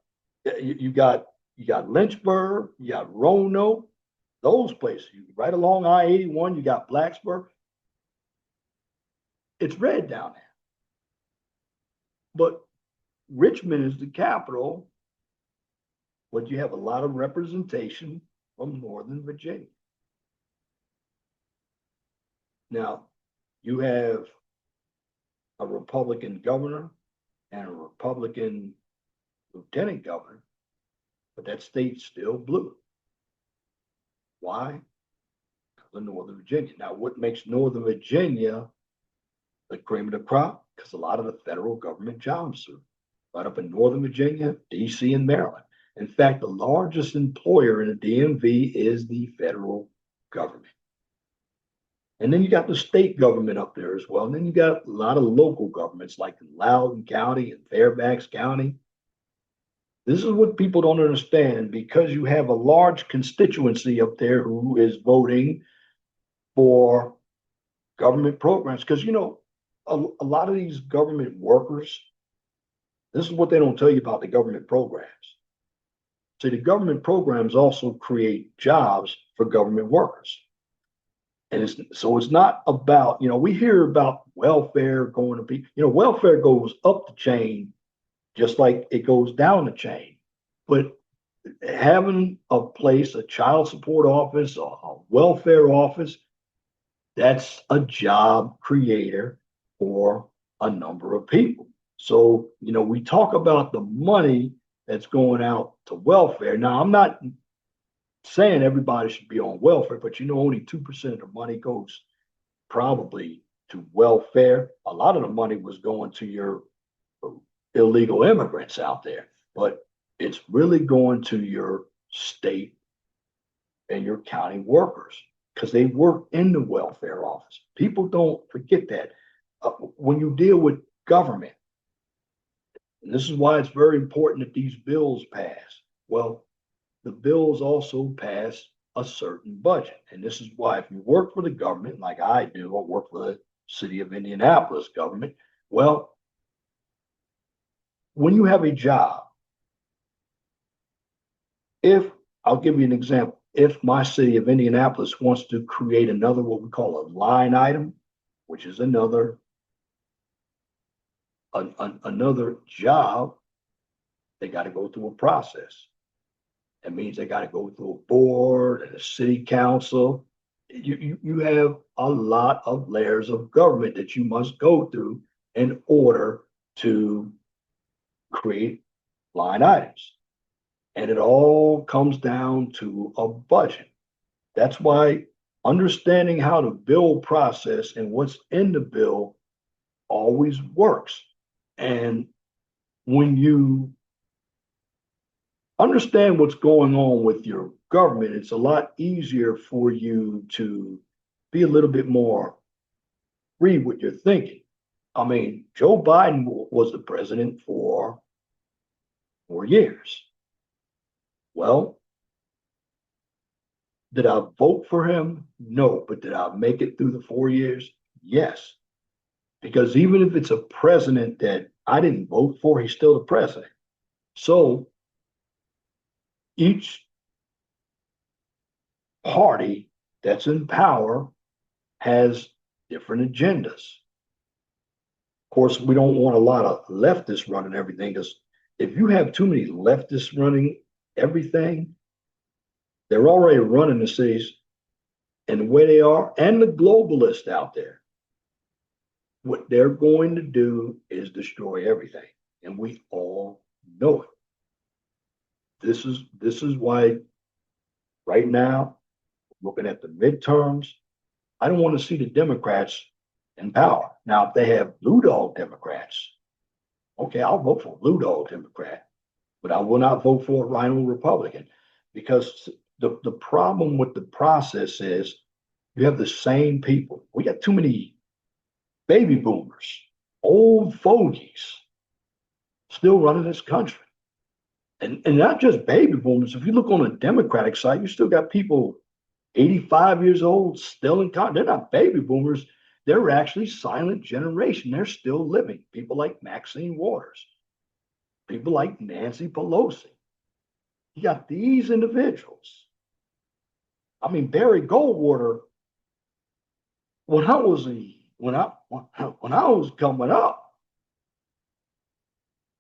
you got Lynchburg, you got Roanoke, those places. Right along I-81, you got Blacksburg. It's red down there. But Richmond is the capital, but you have a lot of representation from Northern Virginia. Now, you have a Republican governor and a Republican lieutenant governor, but that state's still blue. Why? Because of Northern Virginia. Now, what makes Northern Virginia the cream of the crop? Because a lot of the federal government jobs are right up in Northern Virginia, DC, and Maryland. In fact, the largest employer in the DMV is the federal government. And then you got the state government up there as well. And then you got a lot of local governments like in Loudoun County and Fairfax County. This is what people don't understand, because you have a large constituency up there who is voting for government programs. Because, a lot of these government workers, this is what they don't tell you about the government programs. See, the government programs also create jobs for government workers. And it's not about, we hear about welfare going to be, welfare goes up the chain just like it goes down the chain. But having a place, a child support office, a welfare office, that's a job creator for a number of people. So, we talk about the money that's going out to welfare. Now, I'm not saying everybody should be on welfare, but only 2% of the money goes probably to welfare. A lot of the money was going to your illegal immigrants out there, but it's really going to your state and your county workers because they work in the welfare office. People don't forget that. When you deal with government, and this is why it's very important that these bills pass. Well, the bills also pass a certain budget. And this is why if you work for the government, like I do, or work for the city of Indianapolis government, well, when you have a job, if I'll give you an example, if my city of Indianapolis wants to create another, what we call a line item, which is another job, they got to go through a process. That means they got to go through a board and a city council. You have a lot of layers of government that you must go through in order to create line items. And it all comes down to a budget. That's why understanding how the bill process and what's in the bill always works. And when you understand what's going on with your government, it's a lot easier for you to be a little bit more free with your thinking. I mean, Joe Biden was the president for 4 years. Well, did I vote for him? No. But did I make it through the 4 years? Yes. Because even if it's a president that I didn't vote for, he's still the president. So each party that's in power has different agendas. Of course, we don't want a lot of leftists running everything because if you have too many leftists running everything, they're already running the cities and the way they are, and the globalists out there. What they're going to do is destroy everything, and we all know it. This is why right now, looking at the midterms, I don't want to see the Democrats in power. Now, if they have blue dog Democrats, okay, I'll vote for a blue dog Democrat, but I will not vote for a rhino Republican because the problem with the process is you have the same people. We got too many baby boomers, old fogies still running this country. And not just baby boomers. If you look on the Democratic side, you still got people 85 years old still in college. They're not baby boomers. They're actually silent generation. They're still living. People like Maxine Waters, people like Nancy Pelosi. You got these individuals. I mean, Barry Goldwater, when I was coming up,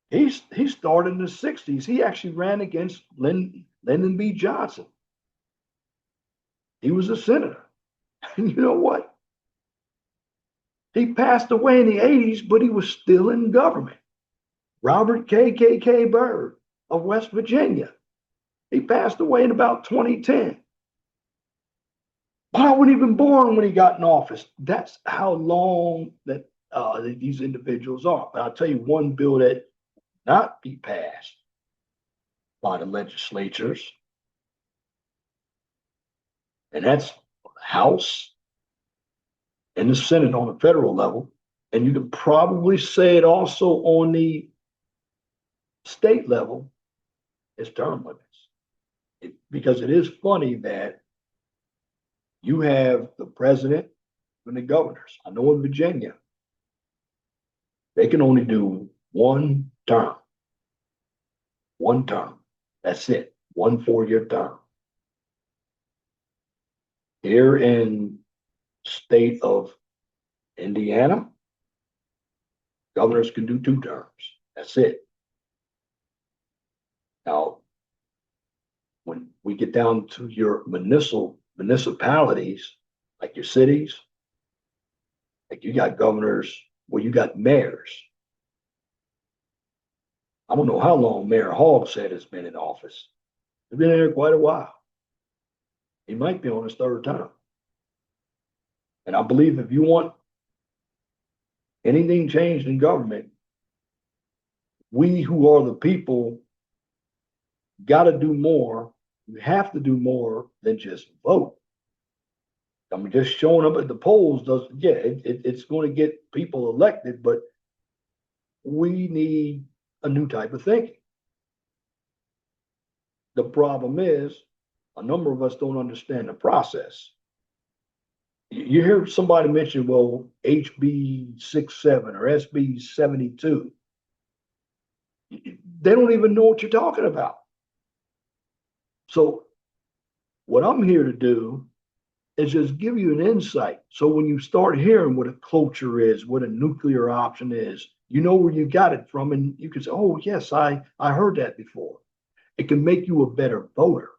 he started in the 60s. He actually ran against Lyndon B. Johnson. He was a senator. And you know what? He passed away in the 80s, but he was still in government. Robert KKK Byrd of West Virginia. He passed away in about 2010. But I wasn't even born when he got in office. That's how long that these individuals are. But I'll tell you one bill that not be passed by the legislatures, and that's House and the Senate on the federal level. And you can probably say it also on the state level, is term limits. Because it is funny that you have the president and the governors. I know in Virginia, They can only do one term. One term. That's it. 1 4-year term. Here in state of Indiana, governors can do 2 terms. That's it. Now, when we get down to your municipalities, like your cities, like you got governors, well, you got mayors. I don't know how long Mayor Hall said has been in office. He's been in there quite a while. He might be on his 3rd term. And I believe if you want anything changed in government, we who are the people got to do more. You have to do more than just vote. I mean, just showing up at the polls doesn't, yeah, it's going to get people elected, but we need a new type of thinking. The problem is, a number of us don't understand the process. You hear somebody mention, well, HB 67 or SB 72. They don't even know what you're talking about. So, what I'm here to do is just give you an insight. So, when you start hearing what a cloture is, what a nuclear option is, you know where you got it from, and you can say, oh, yes, I heard that before. It can make you a better voter.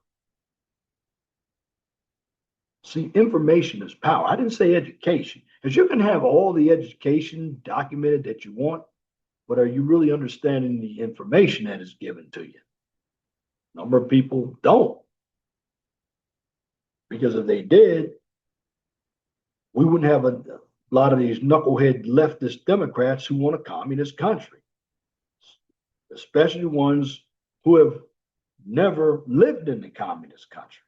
See, information is power. I didn't say education, because you can have all the education documented that you want, but are you really understanding the information that is given to you? A number of people don't. Because if they did, we wouldn't have a lot of these knucklehead leftist Democrats who want a communist country, especially ones who have never lived in the communist country.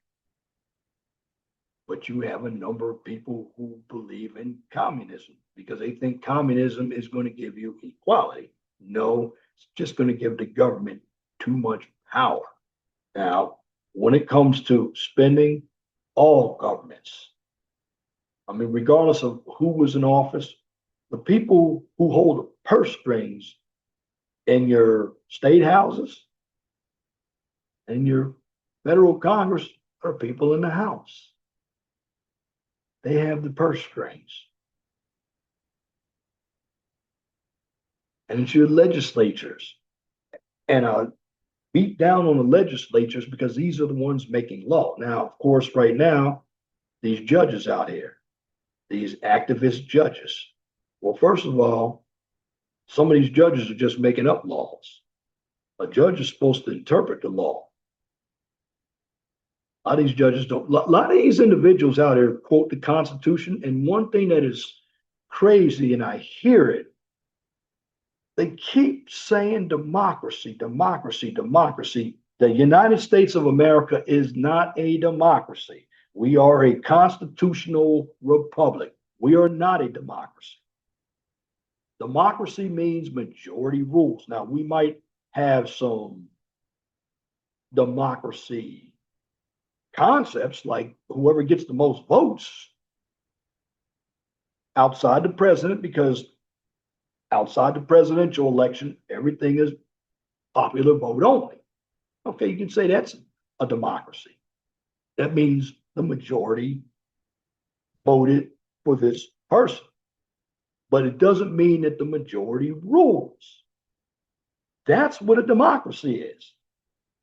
But you have a number of people who believe in communism because they think communism is going to give you equality. No, it's just going to give the government too much power. Now, when it comes to spending, all governments, I mean, regardless of who was in office, the people who hold the purse strings in your state houses and your federal Congress are people in the House. They have the purse strings. And it's your legislatures. And beat down on the legislatures because these are the ones making law. Now, of course, right now, these judges out here, these activist judges. Well, first of all, some of these judges are just making up laws. A judge is supposed to interpret the law. A lot of these judges don't. A lot of these individuals out here quote the Constitution, and one thing that is crazy, and I hear it, they keep saying democracy, democracy, democracy. The United States of America is not a democracy. We are a constitutional republic. We are not a democracy. Democracy means majority rules. Now, we might have some democracy concepts like whoever gets the most votes outside the president, because outside the presidential election, everything is popular vote only. Okay, you can say that's a democracy. That means the majority voted for this person. But it doesn't mean that the majority rules. That's what a democracy is.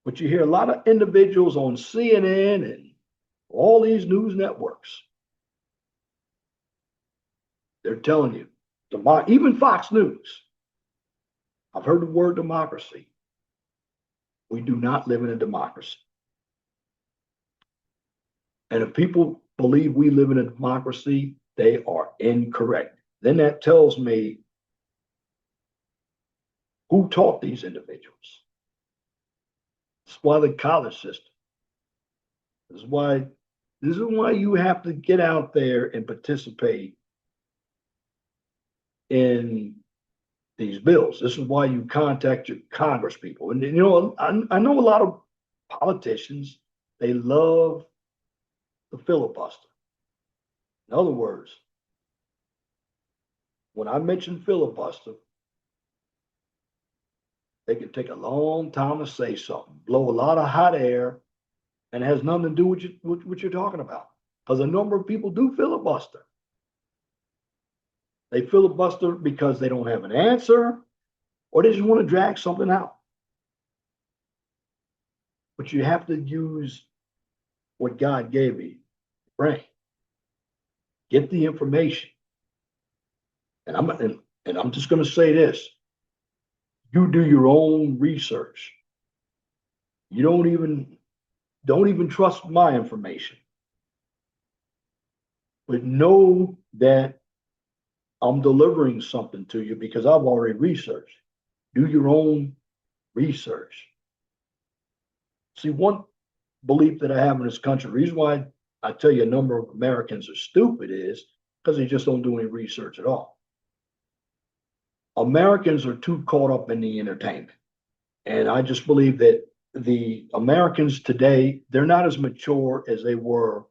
But you hear a lot of individuals on CNN and all these news networks. They're telling you, even Fox News. I've heard the word democracy. We do not live in a democracy. And if people believe we live in a democracy, they are incorrect. Then that tells me who taught these individuals. That's why the college system. This is why you have to get out there and participate in these bills. This is why you contact your Congress people. And you know, I know a lot of politicians, they love the filibuster. In other words, when I mention filibuster, They can take a long time to say something, blow a lot of hot air, and it has nothing to do with what you're talking about. Because a number of people do filibuster. They filibuster because they don't have an answer or they just want to drag something out. But you have to use what God gave you, brain. Get the information. And I'm just going to say this. You do your own research. You don't even trust my information. But know that I'm delivering something to you because I've already researched. Do your own research. See, one belief that I have in this country, the reason why I tell you a number of Americans are stupid is because they just don't do any research at all. Americans are too caught up in the entertainment. And I just believe that the Americans today, they're not as mature as they were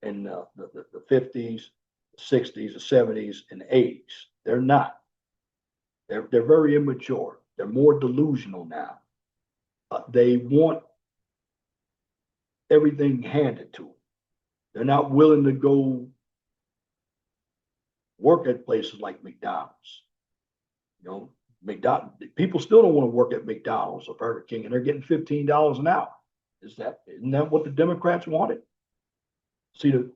in the 50s, 60s, the 70s, and 80s. They're not. They're very immature. They're more delusional now. They want everything handed to them. They're not willing to go work at places like McDonald's. You know, McDonald's people still don't want to work at McDonald's or Burger King, and they're getting $15 an hour. Isn't that what the Democrats wanted? See, the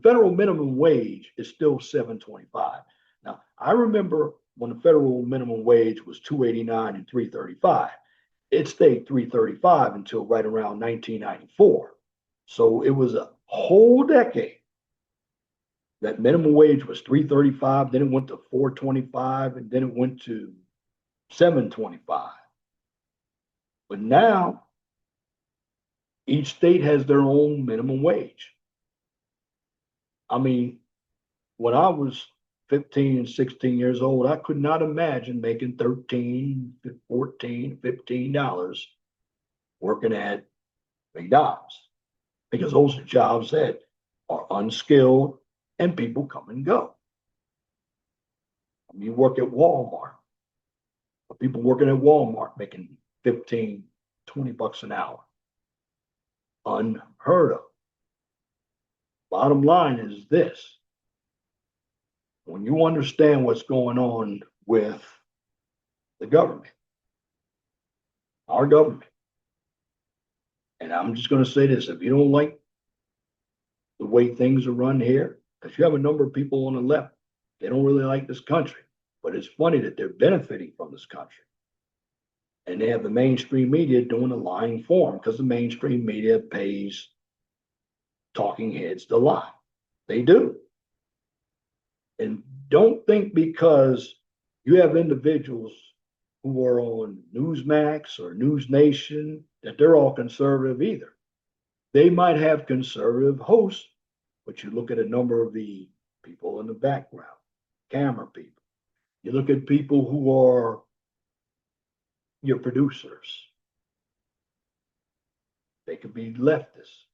federal minimum wage is still $7.25. Now, I remember when the federal minimum wage was $2.89 and $3.35. It stayed $3.35 until right around 1994. So it was a whole decade that minimum wage was $3.35, then it went to $4.25, and then it went to $7.25. But now each state has their own minimum wage. I mean, when I was 15 and 16 years old, I could not imagine making $13, $14, $15 working at McDonald's because those are jobs that are unskilled and people come and go. I mean, you work at Walmart, but people working at Walmart making 15, 20 bucks an hour. Unheard of. Bottom line is this. When you understand what's going on with the government, our government, and I'm just going to say this, if you don't like the way things are run here, because you have a number of people on the left, they don't really like this country, but it's funny that they're benefiting from this country. And they have the mainstream media doing a lying for them because the mainstream media pays talking heads to lie. They do. And don't think because you have individuals who are on Newsmax or News Nation that they're all conservative either. They might have conservative hosts, but you look at a number of the people in the background, camera people. You look at people who are your producers. They could be leftists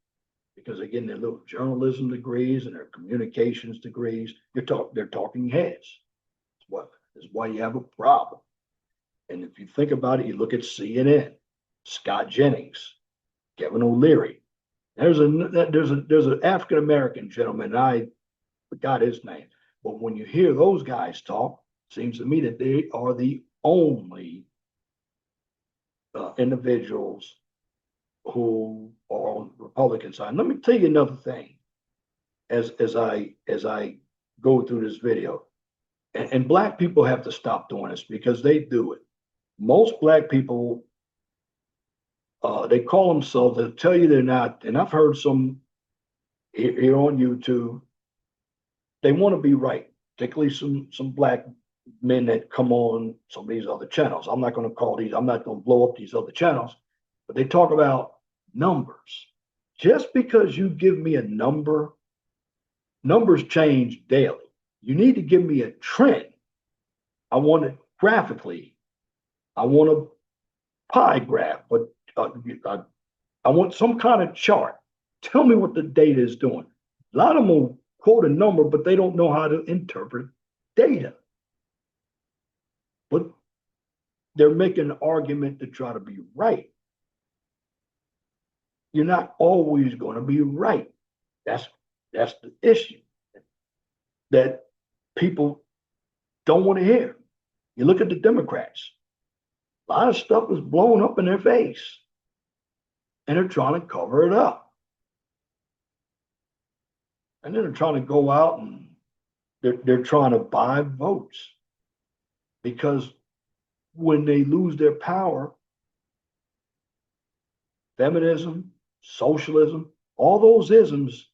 because again, their little journalism degrees and their communications degrees, they're talking heads. That's why you have a problem. And if you think about it, you look at CNN, Scott Jennings, Kevin O'Leary. There's an African American gentleman, and I forgot his name, but when you hear those guys talk, it seems to me that they are the only individuals who are on the Republican side. Let me tell you another thing as I go through this video. And black people have to stop doing this because they do it. Most black people, they call themselves, they'll tell you they're not, and I've heard some here on YouTube, they want to be right, particularly some black men that come on some of these other channels. I'm not going to blow up these other channels, but they talk about numbers. Just because you give me a number, numbers change daily. You need to give me a trend. I want it graphically. I want a pie graph, but I want some kind of chart. Tell me what the data is doing. A lot of them will quote a number, but they don't know how to interpret data. But they're making an argument to try to be right. You're not always going to be right. That's that's the issue that people don't want to hear. You look at the Democrats, a lot of stuff is blown up in their face, and they're trying to cover it up. And then they're trying to go out and they're trying to buy votes because when they lose their power, feminism, socialism, all those isms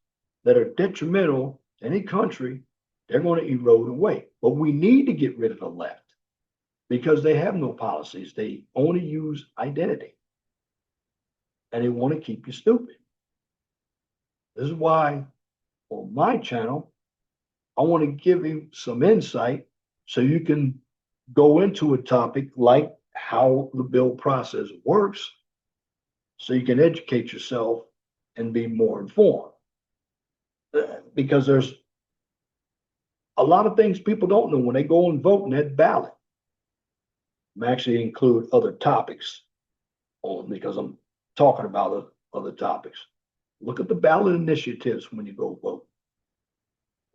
that are detrimental to any country, they're going to erode away. But we need to get rid of the left because they have no policies. They only use identity and they want to keep you stupid. This is why on my channel, I want to give you some insight so you can go into a topic like how the bill process works so you can educate yourself and be more informed. Because there's a lot of things people don't know when they go and vote in that ballot. I'm actually include other topics on because I'm talking about other topics. Look at the ballot initiatives when you go vote.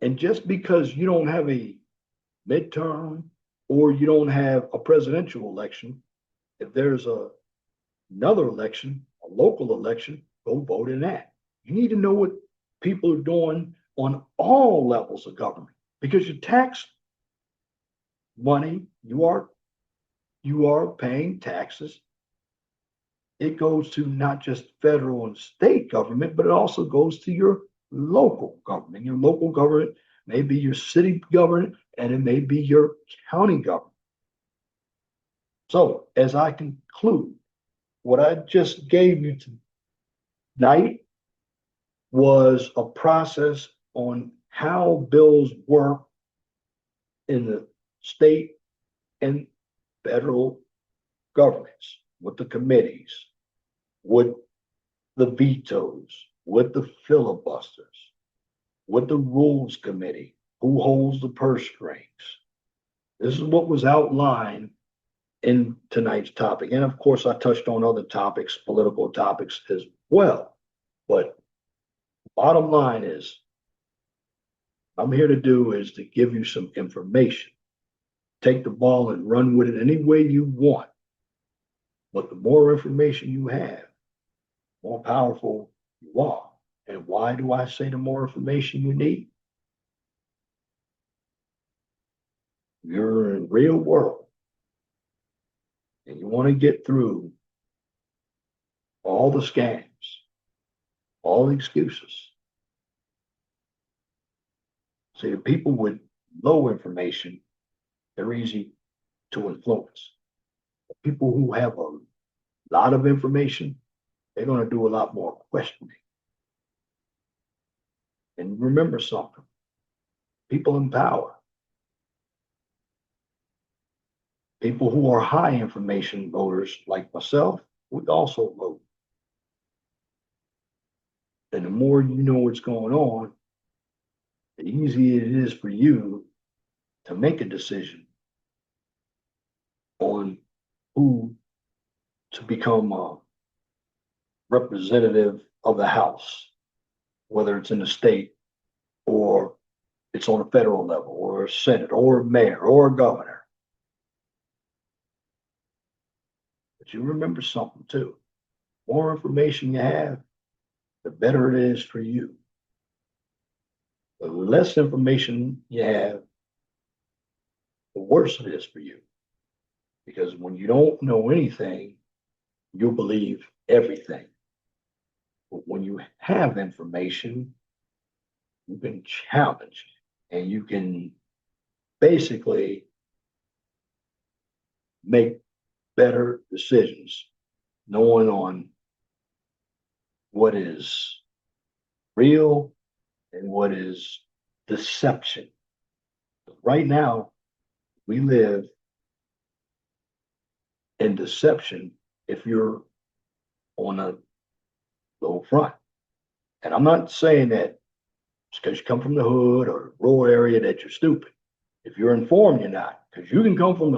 And just because you don't have a midterm or you don't have a presidential election, if there's another election, a local election, go vote in that. You need to know what people are doing on all levels of government because your tax money, you are paying taxes. It goes to not just federal and state government, but it also goes to your local government. Your local government may be your city government, and it may be your county government. So, as I conclude, what I just gave you tonight was a process on how bills work in the state and federal governments, with the committees, with the vetoes, with the filibusters, with the rules committee, who holds the purse strings. This is what was outlined in tonight's topic. And of course, I touched on other topics, political topics as well. But bottom line is, I'm here to do is to give you some information. Take the ball and run with it any way you want. But the more information you have, the more powerful you are. And why do I say the more information you need? You're in the real world and you want to get through all the scams, all the excuses. See, the people with low information, they're easy to influence. The people who have a lot of information, they're going to do a lot more questioning. And remember something, people in power, people who are high information voters like myself, we also vote. And the more you know what's going on, the easier it is for you to make a decision on who to become a representative of the House, whether it's in the state or it's on a federal level or a Senate or a mayor or a governor. But you remember something too. The more information you have, the better it is for you. The less information you have, the worse it is for you. Because when you don't know anything, you believe everything. But when you have information, you can challenge and you can basically make better decisions, knowing on what is real and what is deception. Right now, we live in deception if you're on a low front. And I'm not saying that it's because you come from the hood or rural area that you're stupid. If you're informed, you're not. Because you can come from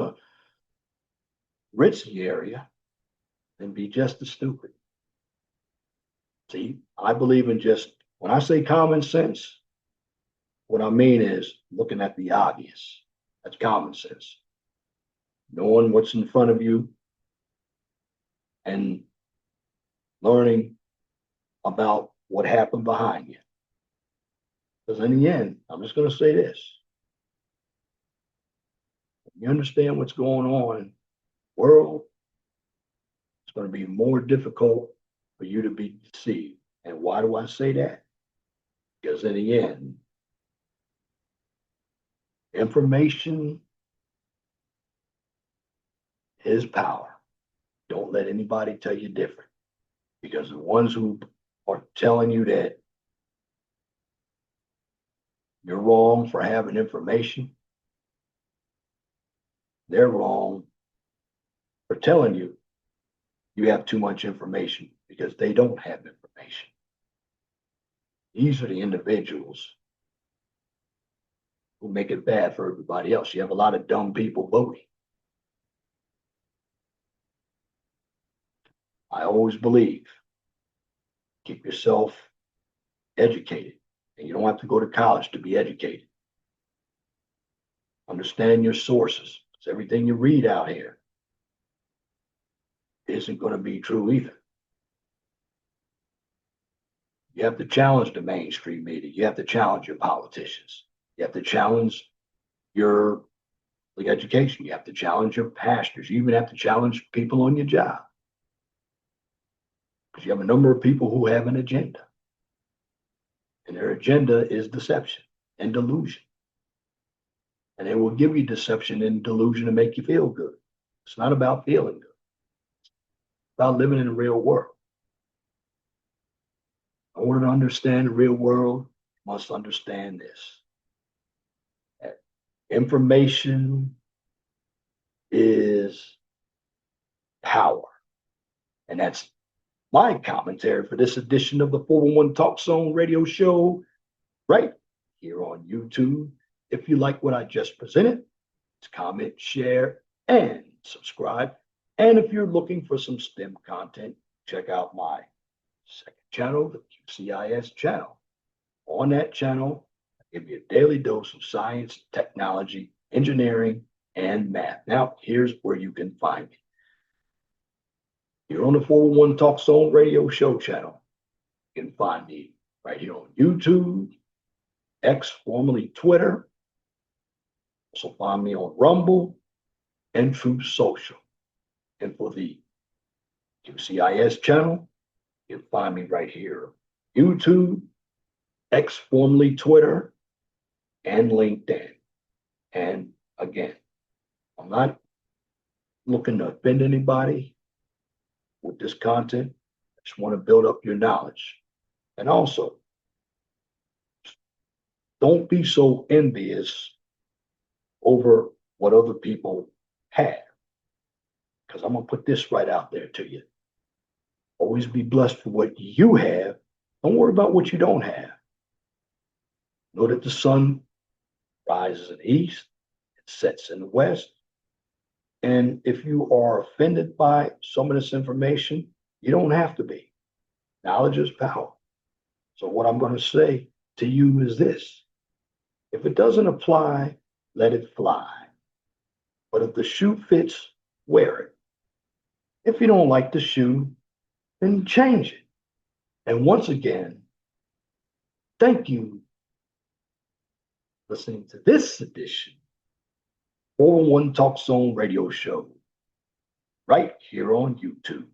ritzy area and be just as stupid. See, I believe in just, when I say common sense, what I mean is looking at the obvious. That's common sense. Knowing what's in front of you and learning about what happened behind you. Because in the end, I'm just going to say this. When you understand what's going on in the world, it's going to be more difficult for you to be deceived. And why do I say that? Because in the end, information is power. Don't let anybody tell you different. Because the ones who are telling you that you're wrong for having information, they're wrong for telling you you have too much information because they don't have information. These are the individuals who make it bad for everybody else. You have a lot of dumb people voting. I always believe keep yourself educated, and you don't have to go to college to be educated. Understand your sources, because everything you read out here isn't going to be true either. You have to challenge the mainstream media. You have to challenge your politicians. You have to challenge your education. You have to challenge your pastors. You even have to challenge people on your job. Because you have a number of people who have an agenda. And their agenda is deception and delusion. And they will give you deception and delusion to make you feel good. It's not about feeling good. It's about living in the real world. In order to understand the real world, you must understand this. That information is power. And that's my commentary for this edition of the 411 Talk Zone radio show right here on YouTube. If you like what I just presented, comment, share, and subscribe. And if you're looking for some STEM content, check out my second channel, the QCIS channel. On that channel, I give you a daily dose of science, technology, engineering, and math. Now, here's where you can find me. You're on the 401 Talk Zone radio show channel. You can find me right here on YouTube, X, formerly Twitter. Also find me on Rumble and Truth Social. And for the QCIS channel, you can find me right here, YouTube, X, formerly Twitter, and LinkedIn. And again, I'm not looking to offend anybody with this content. I just want to build up your knowledge. And also, don't be so envious over what other people have. Because I'm going to put this right out there to you. Always be blessed for what you have. Don't worry about what you don't have. Know that the sun rises in the east, it sets in the west. And if you are offended by some of this information, you don't have to be. Knowledge is power. So what I'm going to say to you is this. If it doesn't apply, let it fly. But if the shoe fits, wear it. If you don't like the shoe, then change it. And once again, thank you for listening to this edition 401 Talk Zone radio show right here on YouTube.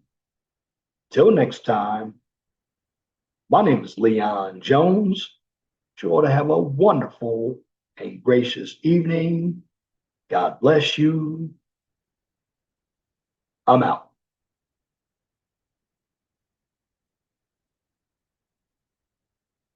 Till next time, my name is Leon Jones. You ought to have a wonderful and gracious evening. God bless you. I'm out.